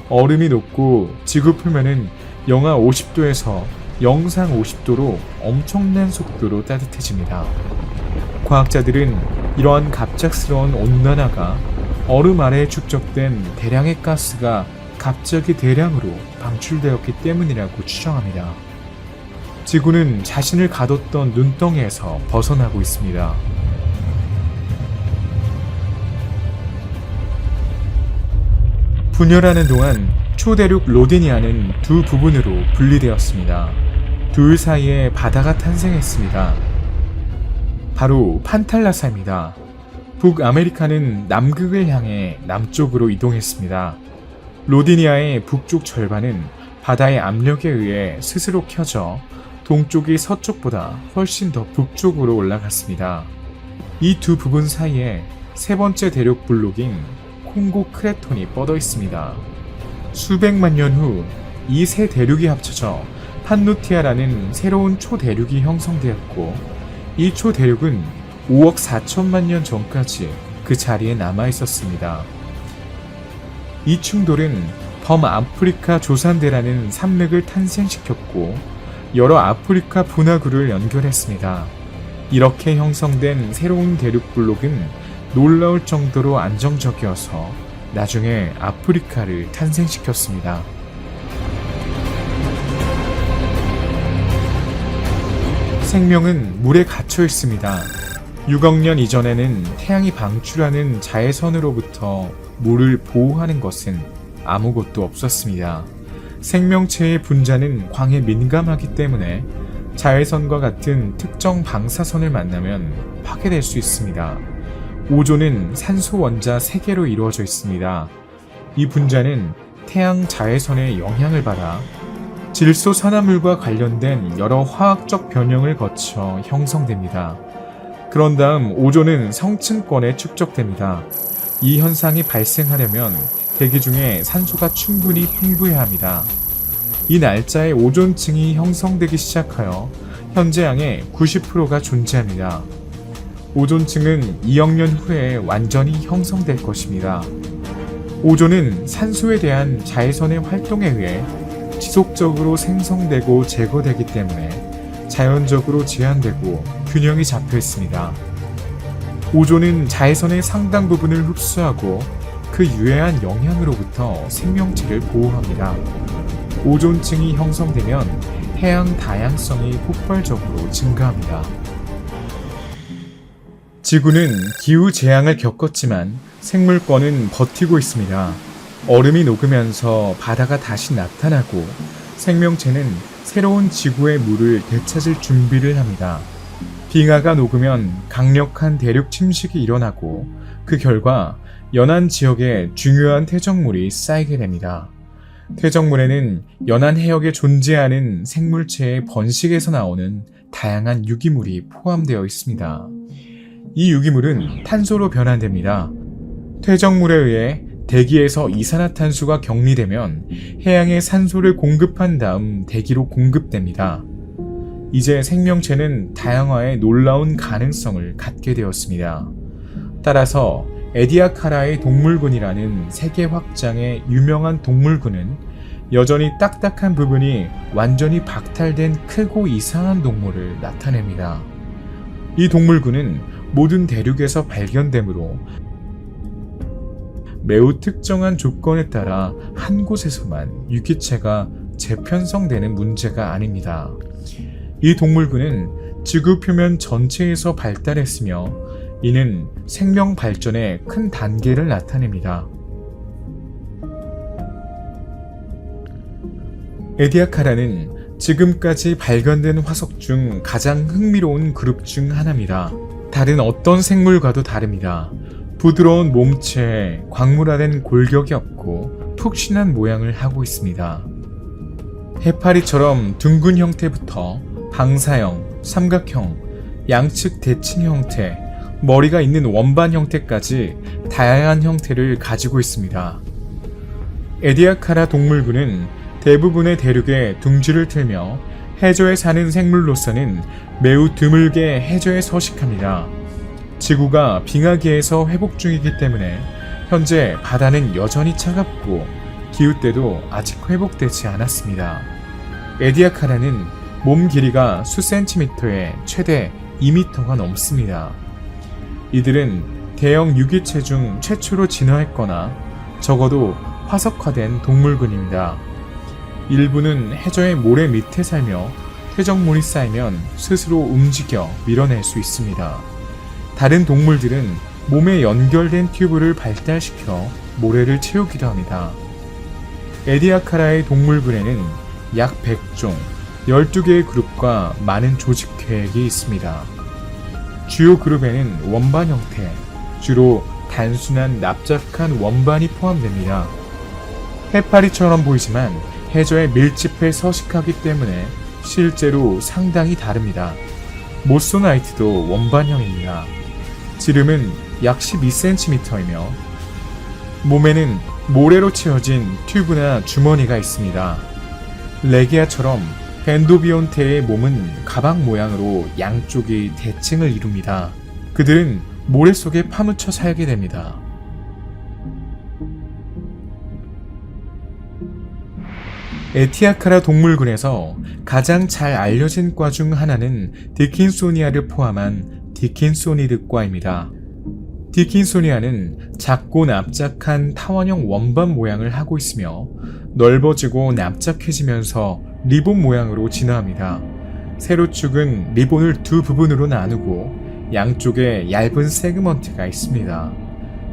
[SPEAKER 1] 얼음이 녹고 지구 표면은 영하 50도에서 영상 50도로 엄청난 속도로 따뜻해집니다. 과학자들은 이러한 갑작스러운 온난화가 얼음 아래에 축적된 대량의 가스가 갑자기 대량으로 방출되었기 때문이라고 추정합니다. 지구는 자신을 가뒀던 눈덩이에서 벗어나고 있습니다. 분열하는 동안 초대륙 로디니아는 두 부분으로 분리되었습니다. 둘 사이에 바다가 탄생했습니다. 바로 판탈라사입니다. 북아메리카는 남극을 향해 남쪽으로 이동했습니다. 로디니아의 북쪽 절반은 바다의 압력에 의해 스스로 켜져 동쪽이 서쪽보다 훨씬 더 북쪽으로 올라갔습니다. 이 두 부분 사이에 세 번째 대륙 블록인 콩고 크레톤이 뻗어 있습니다. 수백만 년 후 이 세 대륙이 합쳐져 판누티아라는 새로운 초대륙이 형성되었고, 이 초대륙은 5억 4천만 년 전까지 그 자리에 남아 있었습니다. 이 충돌은 범아프리카 조산대라는 산맥을 탄생시켰고 여러 아프리카 분화구를 연결했습니다. 이렇게 형성된 새로운 대륙 블록은 놀라울 정도로 안정적이어서 나중에 아프리카를 탄생시켰습니다. 생명은 물에 갇혀 있습니다. 6억 년 이전에는 태양이 방출하는 자외선으로부터 물을 보호하는 것은 아무것도 없었습니다. 생명체의 분자는 광에 민감하기 때문에 자외선과 같은 특정 방사선을 만나면 파괴될 수 있습니다. 오존은 산소 원자 3개로 이루어져 있습니다. 이 분자는 태양 자외선의 영향을 받아 질소산화물과 관련된 여러 화학적 변형을 거쳐 형성됩니다. 그런 다음 오존은 성층권에 축적됩니다. 이 현상이 발생하려면 대기 중에 산소가 충분히 풍부해야 합니다. 이 날짜에 오존층이 형성되기 시작하여 현재 양의 90%가 존재합니다. 오존층은 2억 년 후에 완전히 형성될 것입니다. 오존은 산소에 대한 자외선의 활동에 의해 지속적으로 생성되고 제거되기 때문에 자연적으로 제한되고 균형이 잡혀 있습니다. 오존은 자외선의 상당 부분을 흡수하고 그 유해한 영향으로부터 생명체를 보호합니다. 오존층이 형성되면 해양 다양성이 폭발적으로 증가합니다. 지구는 기후 재앙을 겪었지만 생물권은 버티고 있습니다. 얼음이 녹으면서 바다가 다시 나타나고 생명체는 새로운 지구의 물을 되찾을 준비를 합니다. 빙하가 녹으면 강력한 대륙 침식이 일어나고 그 결과 연안 지역에 중요한 퇴적물이 쌓이게 됩니다. 퇴적물에는 연안 해역에 존재하는 생물체의 번식에서 나오는 다양한 유기물이 포함되어 있습니다. 이 유기물은 탄소로 변환됩니다. 퇴적물에 의해 대기에서 이산화탄소가 격리되면 해양에 산소를 공급한 다음 대기로 공급됩니다. 이제 생명체는 다양화의 놀라운 가능성을 갖게 되었습니다. 따라서 에디아카라의 동물군이라는 세계 확장의 유명한 동물군은 여전히 딱딱한 부분이 완전히 박탈된 크고 이상한 동물을 나타냅니다. 이 동물군은 모든 대륙에서 발견되므로 매우 특정한 조건에 따라 한 곳에서만 유기체가 재편성되는 문제가 아닙니다. 이 동물군은 지구 표면 전체에서 발달했으며 이는 생명 발전의 큰 단계를 나타냅니다. 에디아카라는 지금까지 발견된 화석 중 가장 흥미로운 그룹 중 하나입니다. 다른 어떤 생물과도 다릅니다. 부드러운 몸체에 광물화된 골격이 없고 푹신한 모양을 하고 있습니다. 해파리처럼 둥근 형태부터 방사형, 삼각형, 양측 대칭 형태, 머리가 있는 원반 형태까지 다양한 형태를 가지고 있습니다. 에디아카라 동물군은 대부분의 대륙에 둥지를 틀며 해저에 사는 생물로서는 매우 드물게 해저에 서식합니다. 지구가 빙하기에서 회복 중이기 때문에 현재 바다는 여전히 차갑고 기후때도 아직 회복되지 않았습니다. 에디아카라는 몸 길이가 수 센티미터에 최대 2m가 넘습니다. 이들은 대형 유기체 중 최초로 진화했거나 적어도 화석화된 동물군입니다. 일부는 해저의 모래 밑에 살며 퇴적물이 쌓이면 스스로 움직여 밀어낼 수 있습니다. 다른 동물들은 몸에 연결된 튜브를 발달시켜 모래를 채우기도 합니다. 에디아카라의 동물군에는 약 100종, 12개의 그룹과 많은 조직 계획이 있습니다. 주요 그룹에는 원반 형태, 주로 단순한 납작한 원반이 포함됩니다. 해파리처럼 보이지만 해저에 밀집해 서식하기 때문에 실제로 상당히 다릅니다. 모소나이트도 원반형입니다. 지름은 약 12cm이며 몸에는 모래로 채워진 튜브나 주머니가 있습니다. 레기아처럼 벤도비온테의 몸은 가방 모양으로 양쪽이 대칭을 이룹니다. 그들은 모래 속에 파묻혀 살게 됩니다. 에티아카라 동물군에서 가장 잘 알려진 과 중 하나는 디킨소니아를 포함한 디킨소니드과입니다. 디킨소니아는 작고 납작한 타원형 원반 모양을 하고 있으며 넓어지고 납작해지면서 리본 모양으로 진화합니다. 세로축은 리본을 두 부분으로 나누고 양쪽에 얇은 세그먼트가 있습니다.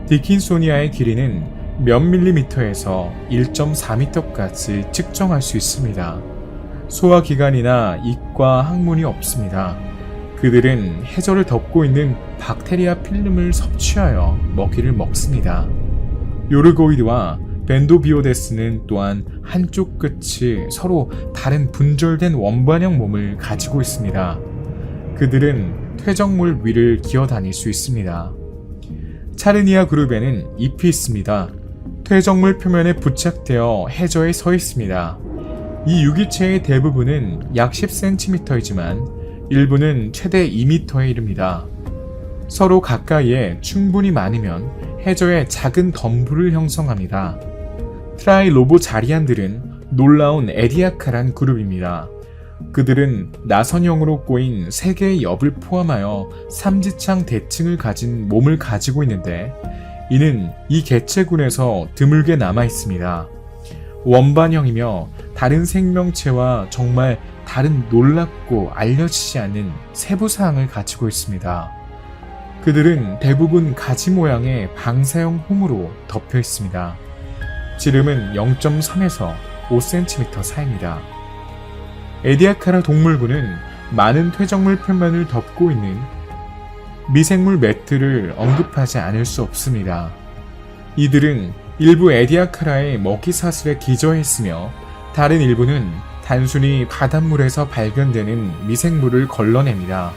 [SPEAKER 1] 디킨소니아의 길이는 몇 밀리미터에서 1.4m까지 측정할 수 있습니다. 소화기관이나 입과 항문이 없습니다. 그들은 해저를 덮고 있는 박테리아 필름을 섭취하여 먹이를 먹습니다. 요르고이드와 벤도비오데스는 또한 한쪽 끝이 서로 다른 분절된 원반형 몸을 가지고 있습니다. 그들은 퇴적물 위를 기어다닐 수 있습니다. 차르니아 그룹에는 잎이 있습니다. 퇴적물 표면에 부착되어 해저에 서 있습니다. 이 유기체의 대부분은 약 10cm이지만 일부는 최대 2m에 이릅니다. 서로 가까이에 충분히 많으면 해저에 작은 덤불을 형성합니다. 트라이로보자리안들은 놀라운 에디아카란 그룹입니다. 그들은 나선형으로 꼬인 3개의 엽을 포함하여 삼지창 대칭을 가진 몸을 가지고 있는데 이는 이 개체군에서 드물게 남아 있습니다. 원반형이며 다른 생명체와 정말 다른 놀랍고 알려지지 않는 세부사항을 가지고 있습니다. 그들은 대부분 가지 모양의 방사형 홈으로 덮여 있습니다. 지름은 0.3에서 5cm 사이입니다. 에디아카라 동물군은 많은 퇴적물 표면을 덮고 있는 미생물 매트를 언급하지 않을 수 없습니다. 이들은 일부 에디아카라의 먹이 사슬에 기저했으며 다른 일부는 단순히 바닷물에서 발견되는 미생물을 걸러냅니다.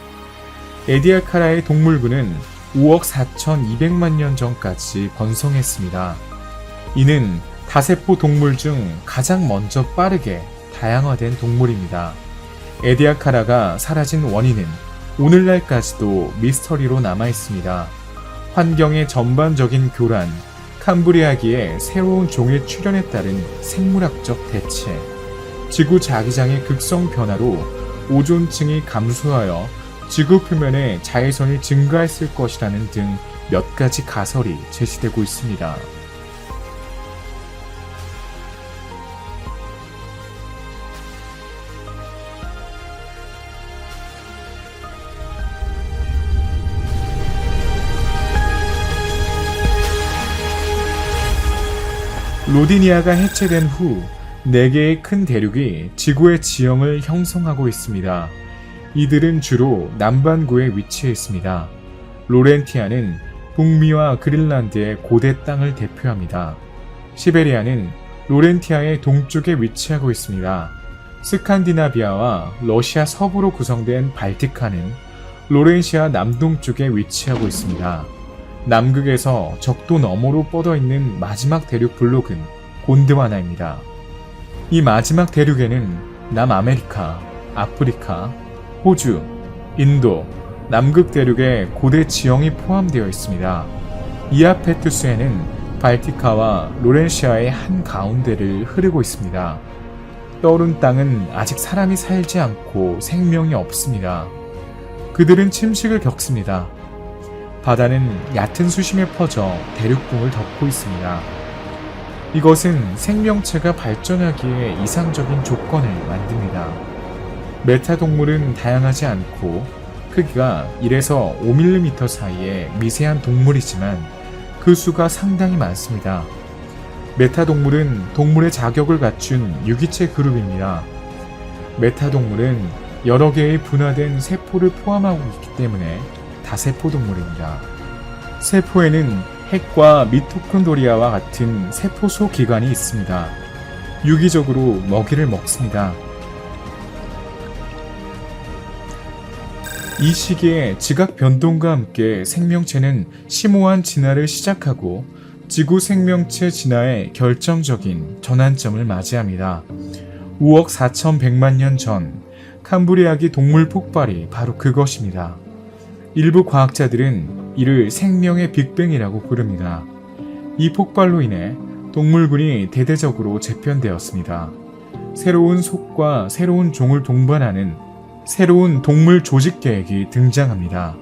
[SPEAKER 1] 에디아카라의 동물군은 5억 4,200만 년 전까지 번성했습니다. 이는 다세포 동물 중 가장 먼저 빠르게 다양화된 동물입니다. 에디아카라가 사라진 원인은 오늘날까지도 미스터리로 남아있습니다. 환경의 전반적인 교란, 캄브리아기의 새로운 종의 출현에 따른 생물학적 대체, 지구 자기장의 극성 변화로 오존층이 감소하여 지구 표면에 자외선이 증가했을 것이라는 등 몇 가지 가설이 제시되고 있습니다. 로디니아가 해체된 후 4개의 큰 대륙이 지구의 지형을 형성하고 있습니다. 이들은 주로 남반구에 위치해 있습니다. 로렌티아는 북미와 그린란드의 고대 땅을 대표합니다. 시베리아는 로렌티아의 동쪽에 위치하고 있습니다. 스칸디나비아와 러시아 서부로 구성된 발티카는 로렌시아 남동쪽에 위치하고 있습니다. 남극에서 적도 너머로 뻗어있는 마지막 대륙 블록은 곤드와나입니다. 이 마지막 대륙에는 남아메리카, 아프리카, 호주, 인도, 남극 대륙의 고대 지형이 포함되어 있습니다. 이아페투스에는 발티카와 로렌시아의 한 가운데를 흐르고 있습니다. 떠오른 땅은 아직 사람이 살지 않고 생명이 없습니다. 그들은 침식을 겪습니다. 바다는 얕은 수심에 퍼져 대륙붕을 덮고 있습니다. 이것은 생명체가 발전하기에 이상적인 조건을 만듭니다. 메타 동물은 다양하지 않고 크기가 1에서 5mm 사이의 미세한 동물이지만 그 수가 상당히 많습니다. 메타 동물은 동물의 자격을 갖춘 유기체 그룹입니다. 메타 동물은 여러 개의 분화된 세포를 포함하고 있기 때문에 다세포 동물입니다. 세포에는 핵과 미토콘드리아와 같은 세포소 기관이 있습니다. 유기적으로 먹이를 먹습니다. 이 시기에 지각 변동과 함께 생명체는 심오한 진화를 시작하고 지구 생명체 진화의 결정적인 전환점을 맞이합니다. 5억 4,100만 년 전 캄브리아기 동물 폭발이 바로 그것입니다. 일부 과학자들은 이를 생명의 빅뱅이라고 부릅니다. 이 폭발로 인해 동물군이 대대적으로 재편되었습니다. 새로운 속과 새로운 종을 동반하는 새로운 동물 조직 계획이 등장합니다.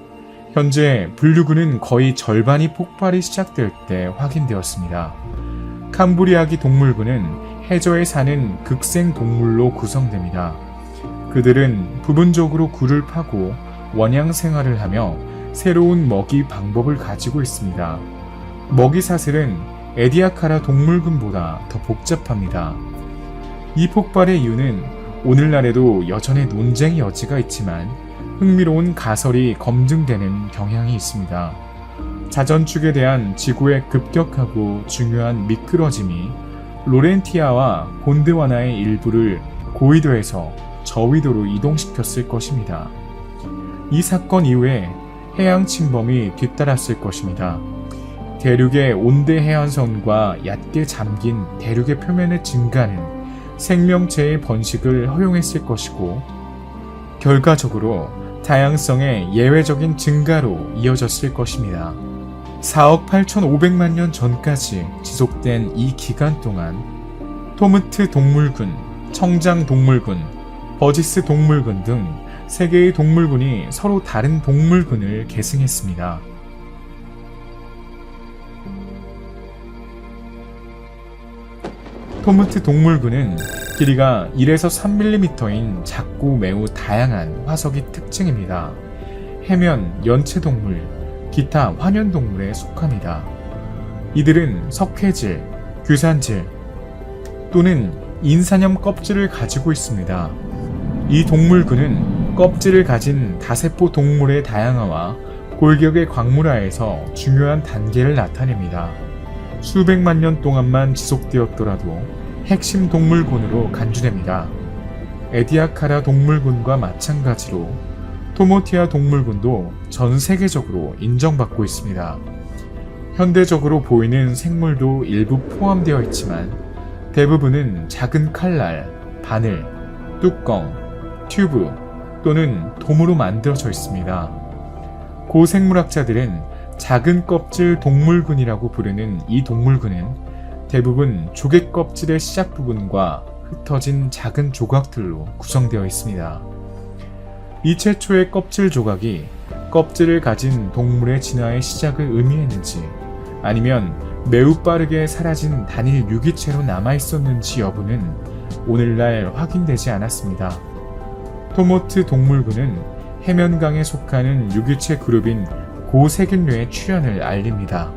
[SPEAKER 1] 현재 분류군은 거의 절반이 폭발이 시작될 때 확인되었습니다. 캄브리아기 동물군은 해저에 사는 극생 동물로 구성됩니다. 그들은 부분적으로 굴을 파고 원양 생활을 하며 새로운 먹이 방법을 가지고 있습니다. 먹이 사슬은 에디아카라 동물군보다 더 복잡합니다. 이 폭발의 이유는 오늘날에도 여전히 논쟁의 여지가 있지만 흥미로운 가설이 검증되는 경향이 있습니다. 자전축에 대한 지구의 급격하고 중요한 미끄러짐이 로렌티아와 곤드와나의 일부를 고위도에서 저위도로 이동시켰을 것입니다. 이 사건 이후에 해양 침범이 뒤따랐을 것입니다. 대륙의 온대 해안선과 얕게 잠긴 대륙의 표면의 증가는 생명체의 번식을 허용했을 것이고 결과적으로 다양성의 예외적인 증가로 이어졌을 것입니다. 4억 8,500만 년 전까지 지속된 이 기간 동안 토무트 동물군, 청장 동물군, 버지스 동물군 등 3개의 동물군이 서로 다른 동물군을 계승했습니다. 토무트 동물군은 길이가 1에서 3mm인 작고 매우 다양한 화석이 특징입니다. 해면, 연체동물, 기타 환연동물에 속합니다. 이들은 석회질, 규산질 또는 인산염 껍질을 가지고 있습니다. 이 동물군은 껍질을 가진 다세포 동물의 다양화와 골격의 광물화에서 중요한 단계를 나타냅니다. 수백만 년 동안만 지속되었더라도 핵심 동물군으로 간주됩니다. 에디아카라 동물군과 마찬가지로 토모티아 동물군도 전 세계적으로 인정받고 있습니다. 현대적으로 보이는 생물도 일부 포함되어 있지만 대부분은 작은 칼날, 바늘, 뚜껑, 튜브 또는 돔으로 만들어져 있습니다. 고생물학자들은 작은 껍질 동물군이라고 부르는 이 동물군은 대부분 조개 껍질의 시작 부분과 흩어진 작은 조각들로 구성되어 있습니다. 이 최초의 껍질 조각이 껍질을 가진 동물의 진화의 시작을 의미했는지 아니면 매우 빠르게 사라진 단일 유기체로 남아있었는지 여부는 오늘날 확인되지 않았습니다. 토모트 동물군은 해면강에 속하는 유기체 그룹인 고세균류의 출현을 알립니다.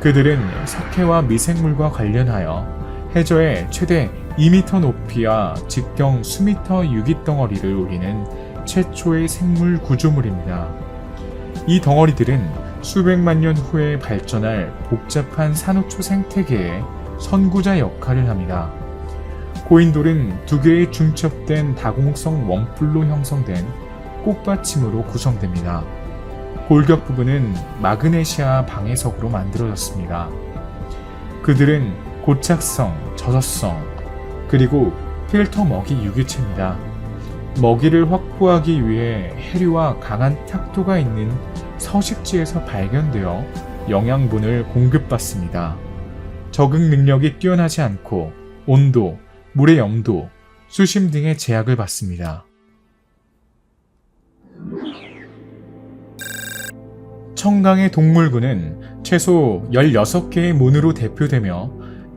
[SPEAKER 1] 그들은 석회와 미생물과 관련하여 해저의 최대 2m 높이와 직경 수미터 유기덩어리를 올리는 최초의 생물 구조물입니다. 이 덩어리들은 수백만 년 후에 발전할 복잡한 산호초 생태계의 선구자 역할을 합니다. 고인돌은 2개의 중첩된 다공성 원뿔로 형성된 꽃받침으로 구성됩니다. 골격 부분은 마그네시아 방해석으로 만들어졌습니다. 그들은 고착성, 저서성, 그리고 필터 먹이 유기체입니다. 먹이를 확보하기 위해 해류와 강한 탁도가 있는 서식지에서 발견되어 영양분을 공급받습니다. 적응 능력이 뛰어나지 않고 온도, 물의 염도, 수심 등의 제약을 받습니다. 청강의 동물군은 최소 16개의 문으로 대표되며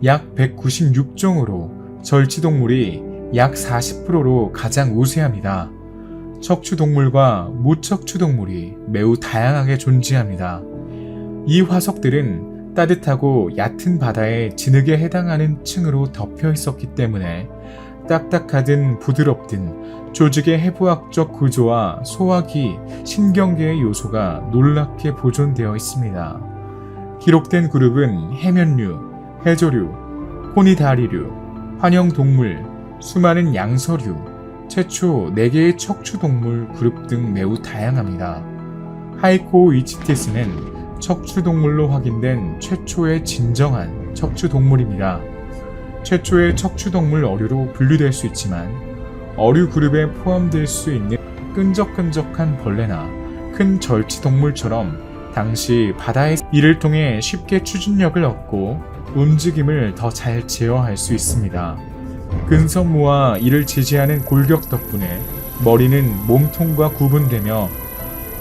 [SPEAKER 1] 약 196종으로 절지동물이 약 40%로 가장 우세합니다. 척추동물과 무척추동물이 매우 다양하게 존재합니다. 이 화석들은 따뜻하고 얕은 바다의 진흙에 해당하는 층으로 덮여 있었기 때문에 딱딱하든 부드럽든 조직의 해부학적 구조와 소화기, 신경계의 요소가 놀랍게 보존되어 있습니다. 기록된 그룹은 해면류, 해조류, 코니다리류, 환영동물, 수많은 양서류, 최초 4개의 척추동물 그룹 등 매우 다양합니다. 하이코이치티스는 척추동물로 확인된 최초의 진정한 척추동물입니다. 최초의 척추동물 어류로 분류될 수 있지만 어류 그룹에 포함될 수 있는 끈적끈적한 벌레나 큰 절치동물처럼 당시 바다의 이를 통해 쉽게 추진력을 얻고 움직임을 더 잘 제어할 수 있습니다. 근섬무와 이를 지지하는 골격 덕분에 머리는 몸통과 구분되며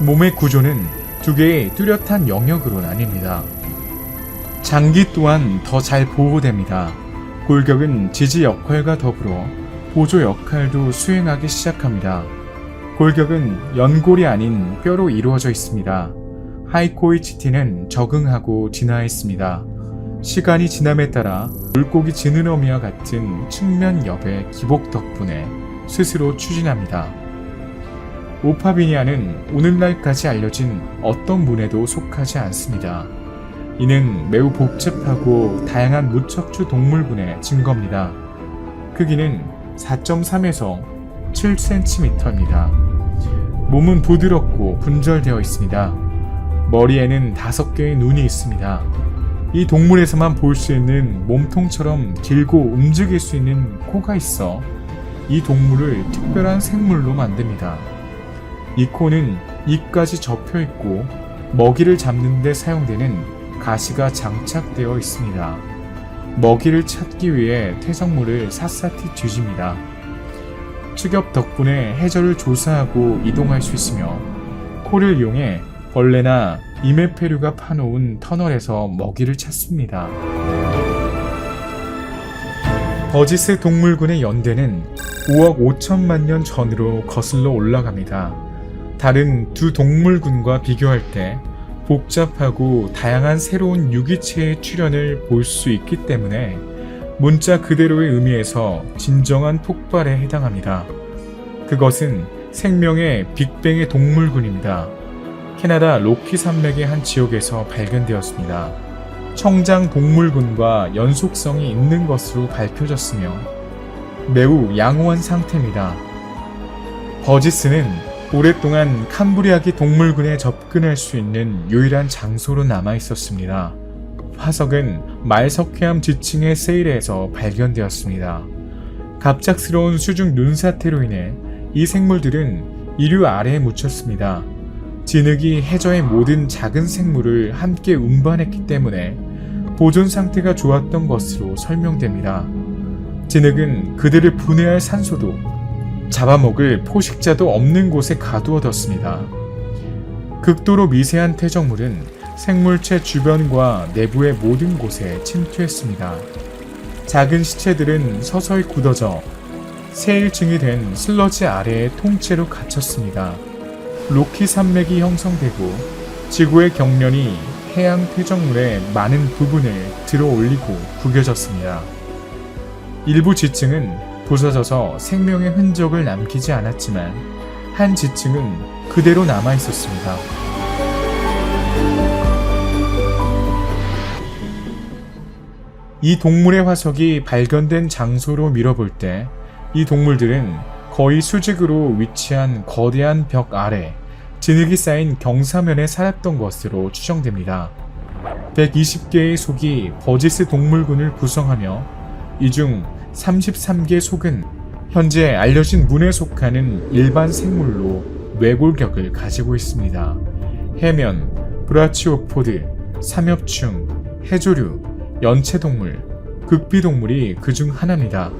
[SPEAKER 1] 몸의 구조는 2개의 뚜렷한 영역으로 나뉩니다. 장기 또한 더 잘 보호됩니다. 골격은 지지 역할과 더불어 보조 역할도 수행하기 시작합니다. 골격은 연골이 아닌 뼈로 이루어져 있습니다. 하이코이치티는 적응하고 진화했습니다. 시간이 지남에 따라 물고기 지느러미와 같은 측면 옆의 기복 덕분에 스스로 추진합니다. 오파비니아는 오늘날까지 알려진 어떤 문에도 속하지 않습니다. 이는 매우 복잡하고 다양한 무척추 동물군의 증거입니다. 크기는 4.3에서 7cm입니다. 몸은 부드럽고 분절되어 있습니다. 머리에는 5개의 눈이 있습니다. 이 동물에서만 볼 수 있는 몸통처럼 길고 움직일 수 있는 코가 있어 이 동물을 특별한 생물로 만듭니다. 이 코는 입까지 접혀 있고 먹이를 잡는 데 사용되는 가시가 장착되어 있습니다. 먹이를 찾기 위해 퇴적물을 샅샅이 뒤집니다. 추격 덕분에 해저를 조사하고 이동할 수 있으며 코를 이용해 벌레나 이메페류가 파놓은 터널에서 먹이를 찾습니다. 버지스 동물군의 연대는 5억 5천만 년 전으로 거슬러 올라갑니다. 다른 두 동물군과 비교할 때 복잡하고 다양한 새로운 유기체의 출현을 볼 수 있기 때문에 문자 그대로의 의미에서 진정한 폭발에 해당합니다. 그것은 생명의 빅뱅의 동물군입니다. 캐나다 로키 산맥의 한 지역에서 발견되었습니다. 청장 동물군과 연속성이 있는 것으로 밝혀졌으며 매우 양호한 상태입니다. 버지스는 오랫동안 캄브리아기 동물군에 접근할 수 있는 유일한 장소로 남아 있었습니다. 화석은 말석회암 지층의 세일에서 발견되었습니다. 갑작스러운 수중 눈사태로 인해 이 생물들은 이류 아래에 묻혔습니다. 진흙이 해저의 모든 작은 생물을 함께 운반했기 때문에 보존 상태가 좋았던 것으로 설명됩니다. 진흙은 그들을 분해할 산소도 잡아먹을 포식자도 없는 곳에 가두어뒀습니다. 극도로 미세한 퇴적물은 생물체 주변과 내부의 모든 곳에 침투했습니다. 작은 시체들은 서서히 굳어져 세일층이 된 슬러지 아래에 통째로 갇혔습니다. 로키 산맥이 형성되고 지구의 경련이 해양 퇴적물의 많은 부분을 들어올리고 구겨졌습니다. 일부 지층은 부서져서 생명의 흔적을 남기지 않았지만 한 지층은 그대로 남아 있었습니다. 이 동물의 화석이 발견된 장소로 밀어볼 때 이 동물들은 거의 수직으로 위치한 거대한 벽 아래 진흙이 쌓인 경사면에 살았던 것으로 추정됩니다. 120개의 속이 버지스 동물군을 구성하며 이 중 33개 속은 현재 알려진 문에 속하는 일반 생물로 뇌골격을 가지고 있습니다. 해면, 브라치오포드, 삼엽충, 해조류, 연체동물, 극비동물이 그 중 하나입니다.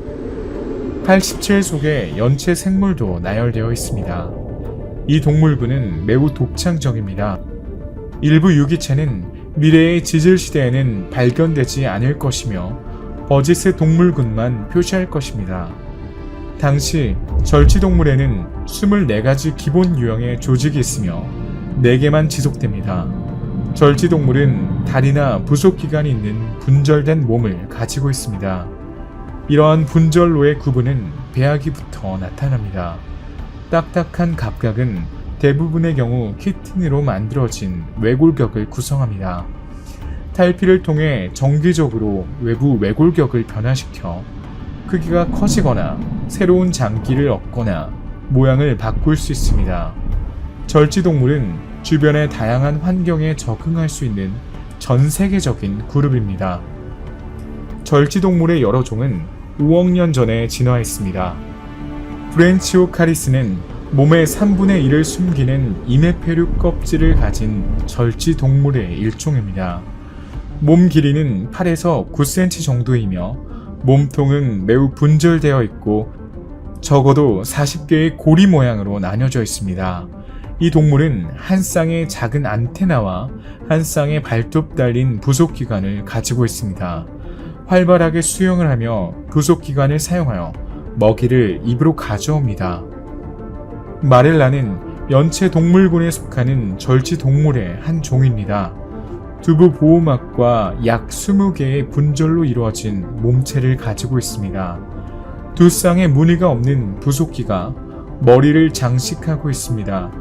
[SPEAKER 1] 87속의 연체 생물도 나열되어 있습니다. 이 동물군은 매우 독창적입니다. 일부 유기체는 미래의 지질 시대에는 발견되지 않을 것이며 버지스 동물군만 표시할 것입니다. 당시 절지동물에는 24가지 기본 유형의 조직이 있으며 4개만 지속됩니다. 절지동물은 다리나 부속기관이 있는 분절된 몸을 가지고 있습니다. 이러한 분절로의 구분은 배아기부터 나타납니다. 딱딱한 갑각은 대부분의 경우 키틴으로 만들어진 외골격을 구성합니다. 탈피를 통해 정기적으로 외부 외골격을 변화시켜 크기가 커지거나 새로운 장기를 얻거나 모양을 바꿀 수 있습니다. 절지동물은 주변의 다양한 환경에 적응할 수 있는 전 세계적인 그룹입니다. 절지동물의 여러 종은 5억 년 전에 진화했습니다. 브랜치오카리스는 몸의 3분의 1을 숨기는 이네페륙 껍질을 가진 절지동물의 일종입니다. 몸 길이는 8에서 9cm 정도이며 몸통은 매우 분절되어 있고 적어도 40개의 고리 모양으로 나뉘어져 있습니다. 이 동물은 한 쌍의 작은 안테나와 한 쌍의 발톱 달린 부속기관을 가지고 있습니다. 활발하게 수영을 하며 부속기관을 사용하여 먹이를 입으로 가져옵니다. 마렐라는 연체 동물군에 속하는 절지동물의 한 종입니다. 두부 보호막과 약 20개의 분절로 이루어진 몸체를 가지고 있습니다. 두 쌍의 무늬가 없는 부속기가 머리를 장식하고 있습니다.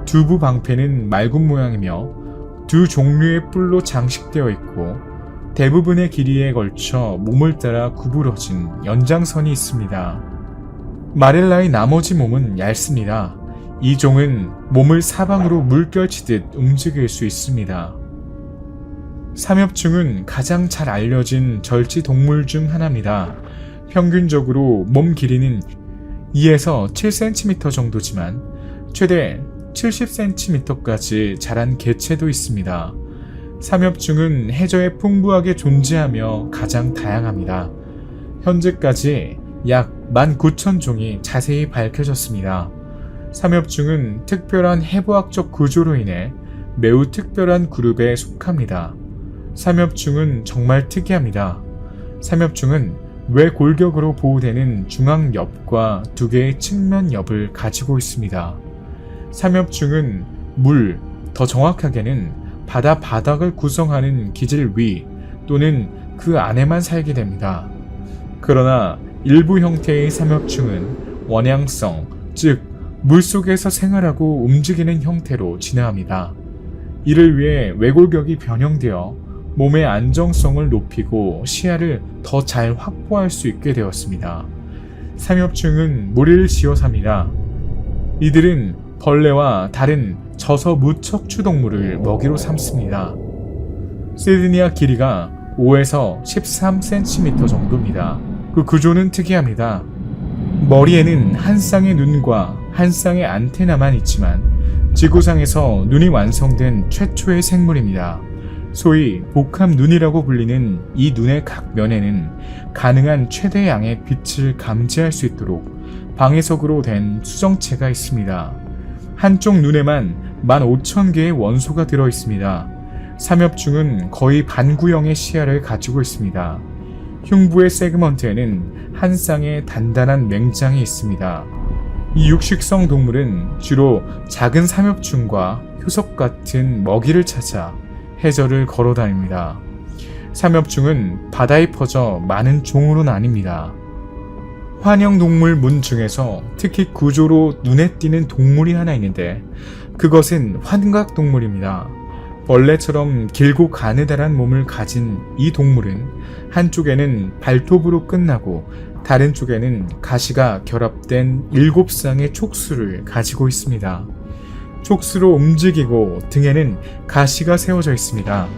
[SPEAKER 1] 두부 방패는 말굽 모양이며 두 종류의 뿔로 장식되어 있고 대부분의 길이에 걸쳐 몸을 따라 구부러진 연장선이 있습니다. 마렐라의 나머지 몸은 얇습니다. 이 종은 몸을 사방으로 물결치듯 움직일 수 있습니다. 삼엽충은 가장 잘 알려진 절지 동물 중 하나입니다. 평균적으로 몸 길이는 2에서 7cm 정도지만 최대 70cm까지 자란 개체도 있습니다. 삼엽충은 해저에 풍부하게 존재하며 가장 다양합니다. 현재까지 약 19,000종이 자세히 밝혀졌습니다. 삼엽충은 특별한 해부학적 구조로 인해 매우 특별한 그룹에 속합니다. 삼엽충은 정말 특이합니다. 삼엽충은 외골격으로 보호되는 중앙엽과 2개의 측면엽을 가지고 있습니다. 삼엽충은 물, 더 정확하게는 바다 바닥을 구성하는 기질 위 또는 그 안에만 살게 됩니다. 그러나 일부 형태의 삼엽충은 원양성, 즉 물속에서 생활하고 움직이는 형태로 진화합니다. 이를 위해 외골격이 변형되어 몸의 안정성을 높이고 시야를 더 잘 확보할 수 있게 되었습니다. 삼엽충은 무리를 지어 삽니다. 이들은 벌레와 다른 저서 무척추동물을 먹이로 삼습니다. 시드니아 길이가 5에서 13cm 정도입니다. 그 구조는 특이합니다. 머리에는 한 쌍의 눈과 한 쌍의 안테나만 있지만 지구상에서 눈이 완성된 최초의 생물입니다. 소위 복합눈이라고 불리는 이 눈의 각 면에는 가능한 최대양의 빛을 감지할 수 있도록 방해석으로 된 수정체가 있습니다. 한쪽 눈에만 15,000개의 원소가 들어 있습니다. 삼엽충은 거의 반구형의 시야를 가지고 있습니다. 흉부의 세그먼트에는 한 쌍의 단단한 맹장이 있습니다. 이 육식성 동물은 주로 작은 삼엽충과 효석 같은 먹이를 찾아 해저를 걸어 다닙니다. 삼엽충은 바다에 퍼져 많은 종으로 나뉩니다. 환영동물 문 중에서 특히 구조로 눈에 띄는 동물이 하나 있는데 그것은 환각동물입니다. 벌레처럼 길고 가느다란 몸을 가진 이 동물은 한쪽에는 발톱으로 끝나고 다른 쪽에는 가시가 결합된 7쌍의 촉수를 가지고 있습니다. 촉수로 움직이고 등에는 가시가 세워져 있습니다.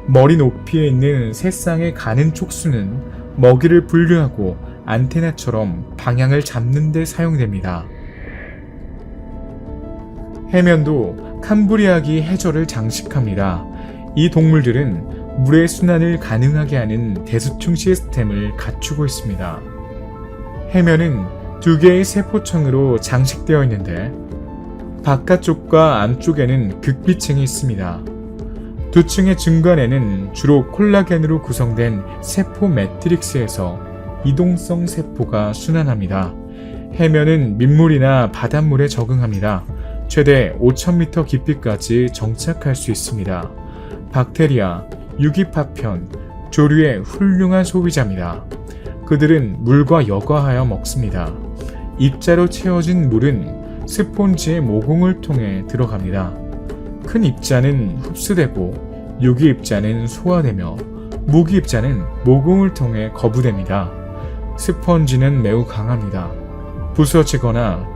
[SPEAKER 1] 머리 높이에 있는 3쌍의 가는 촉수는 먹이를 분류하고 안테나처럼 방향을 잡는 데 사용됩니다. 해면도 캄브리아기 해저를 장식합니다. 이 동물들은 물의 순환을 가능하게 하는 대수충 시스템을 갖추고 있습니다. 해면은 2개의 세포층으로 장식되어 있는데 바깥쪽과 안쪽에는 극비층이 있습니다. 두 층의 중간에는 주로 콜라겐으로 구성된 세포 매트릭스에서 이동성 세포가 순환합니다. 해면은 민물이나 바닷물에 적응합니다. 최대 5,000m 깊이까지 정착할 수 있습니다. 박테리아, 유기파편, 조류의 훌륭한 소비자입니다. 그들은 물과 여과하여 먹습니다. 입자로 채워진 물은 스폰지의 모공을 통해 들어갑니다. 큰 입자는 흡수되고 유기 입자는 소화되며 무기 입자는 모공을 통해 거부됩니다. 스펀지는 매우 강합니다. 부서지거나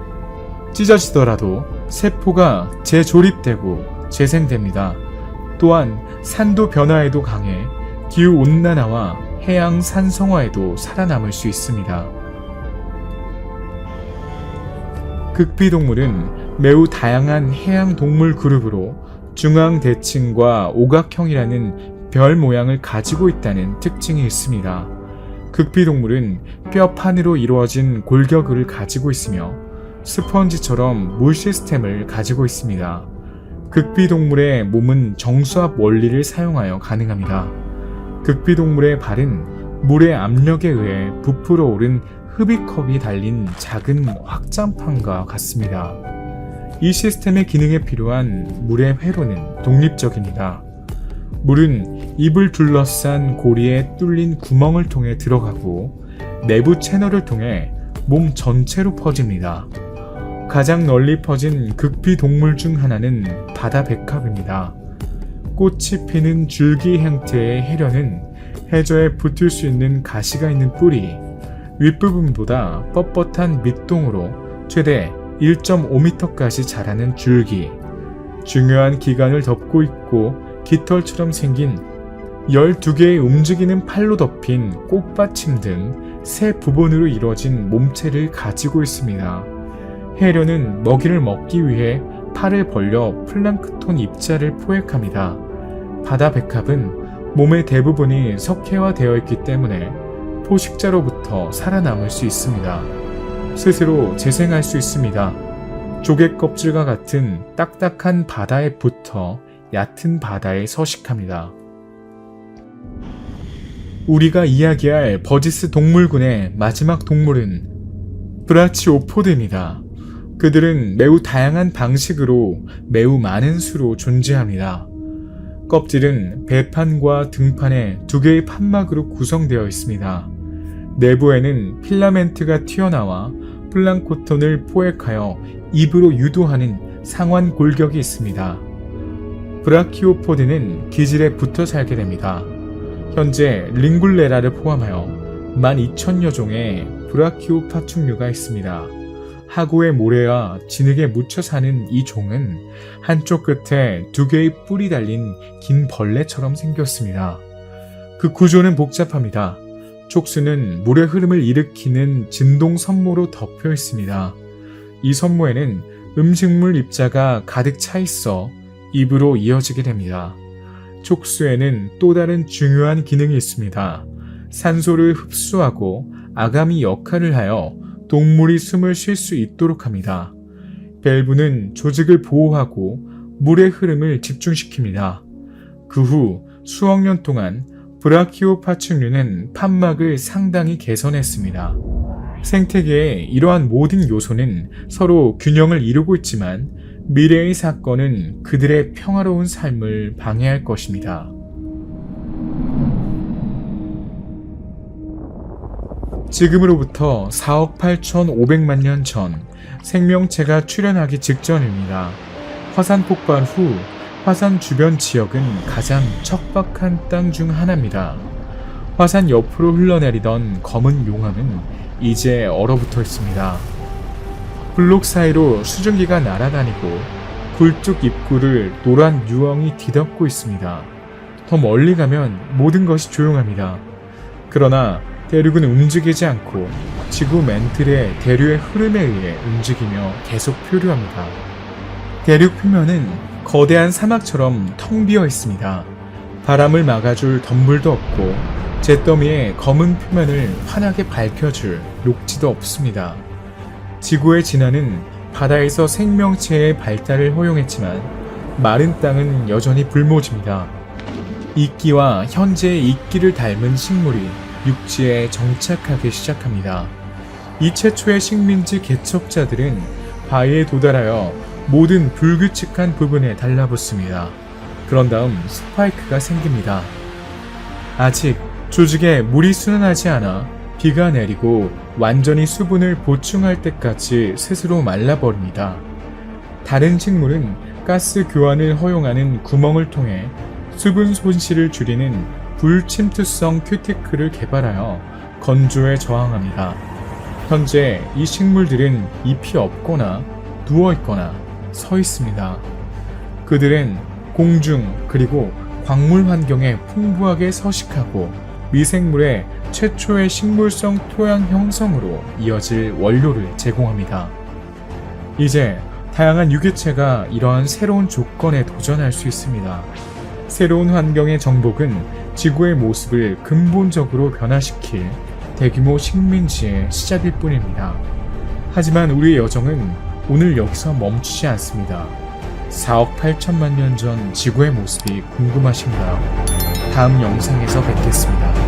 [SPEAKER 1] 찢어지더라도 세포가 재조립되고 재생됩니다. 또한 산도 변화에도 강해 기후온난화와 해양 산성화에도 살아남을 수 있습니다. 극비동물은 매우 다양한 해양 동물 그룹으로 중앙대칭과 오각형이라는 별 모양을 가지고 있다는 특징이 있습니다. 극비동물은 뼈판으로 이루어진 골격을 가지고 있으며 스펀지처럼 물 시스템을 가지고 있습니다. 극비동물의 몸은 정수압 원리를 사용하여 가능합니다. 극비동물의 발은 물의 압력에 의해 부풀어 오른 흡입컵이 달린 작은 확장판과 같습니다. 이 시스템의 기능에 필요한 물의 회로는 독립적입니다. 물은 입을 둘러싼 고리에 뚫린 구멍을 통해 들어가고 내부 채널을 통해 몸 전체로 퍼집니다. 가장 널리 퍼진 극비동물 중 하나는 바다 백합입니다. 꽃이 피는 줄기 형태의 해려는 해저에 붙을 수 있는 가시가 있는 뿌리, 윗부분보다 뻣뻣한 밑동으로 최대 1.5m까지 자라는 줄기, 중요한 기관을 덮고 있고 깃털처럼 생긴 12개의 움직이는 팔로 덮인 꽃받침 등 세 부분으로 이루어진 몸체를 가지고 있습니다. 해려는 먹이를 먹기 위해 팔을 벌려 플랑크톤 입자를 포획합니다. 바다 백합은 몸의 대부분이 석회화되어 있기 때문에 포식자로부터 살아남을 수 있습니다. 스스로 재생할 수 있습니다. 조개 껍질과 같은 딱딱한 바다에 붙어 얕은 바다에 서식합니다. 우리가 이야기할 버지스 동물군의 마지막 동물은 브라치오포드입니다. 그들은 매우 다양한 방식으로 매우 많은 수로 존재합니다. 껍질은 배판과 등판의 두 개의 판막으로 구성되어 있습니다. 내부에는 필라멘트가 튀어나와 플랑크톤을 포획하여 입으로 유도하는 상완 골격이 있습니다. 브라키오포드는 기질에 붙어 살게 됩니다. 현재 링굴레라를 포함하여 12,000여 종의 브라키오 파충류가 있습니다. 하구의 모래와 진흙에 묻혀 사는 이 종은 한쪽 끝에 두 개의 뿔이 달린 긴 벌레처럼 생겼습니다. 그 구조는 복잡합니다. 촉수는 물의 흐름을 일으키는 진동 선모로 덮여 있습니다. 이 선모에는 음식물 입자가 가득 차 있어 입으로 이어지게 됩니다. 촉수에는 또 다른 중요한 기능이 있습니다. 산소를 흡수하고 아가미 역할을 하여 동물이 숨을 쉴 수 있도록 합니다. 밸브는 조직을 보호하고 물의 흐름을 집중시킵니다. 그 후 수억 년 동안 브라키오 파충류는 판막을 상당히 개선했습니다. 생태계의 이러한 모든 요소는 서로 균형을 이루고 있지만 미래의 사건은 그들의 평화로운 삶을 방해할 것입니다. 지금으로부터 4억 8,500만 년 전 생명체가 출현하기 직전입니다. 화산 폭발 후 화산 주변 지역은 가장 척박한 땅 중 하나입니다. 화산 옆으로 흘러내리던 검은 용암은 이제 얼어붙어 있습니다. 블록 사이로 수증기가 날아다니고 굴뚝 입구를 노란 유황이 뒤덮고 있습니다. 더 멀리 가면 모든 것이 조용합니다. 그러나 대륙은 움직이지 않고 지구 맨틀의 대류의 흐름에 의해 움직이며 계속 표류합니다. 대륙 표면은 거대한 사막처럼 텅 비어 있습니다. 바람을 막아줄 덤불도 없고 잿더미의 검은 표면을 환하게 밝혀줄 녹지도 없습니다. 지구의 진화는 바다에서 생명체의 발달을 허용했지만 마른 땅은 여전히 불모집니다. 이끼와 현재의 이끼를 닮은 식물이 육지에 정착하기 시작합니다. 이 최초의 식민지 개척자들은 바위에 도달하여 모든 불규칙한 부분에 달라붙습니다. 그런 다음 스파이크가 생깁니다. 아직 조직에 물이 순환하지 않아 비가 내리고 완전히 수분을 보충할 때까지 스스로 말라버립니다. 다른 식물은 가스 교환을 허용하는 구멍을 통해 수분 손실을 줄이는 불침투성 큐티클을 개발하여 건조에 저항합니다. 현재 이 식물들은 잎이 없거나 누워있거나 서 있습니다. 그들은 공중 그리고 광물 환경에 풍부하게 서식하고 미생물의 최초의 식물성 토양 형성으로 이어질 원료를 제공합니다. 이제 다양한 유기체가 이러한 새로운 조건에 도전할 수 있습니다. 새로운 환경의 정복은 지구의 모습을 근본적으로 변화시킬 대규모 식민지의 시작일 뿐입니다. 하지만 우리의 여정은 오늘 여기서 멈추지 않습니다. 4억 8천만 년 전 지구의 모습이 궁금하신가요? 다음 영상에서 뵙겠습니다.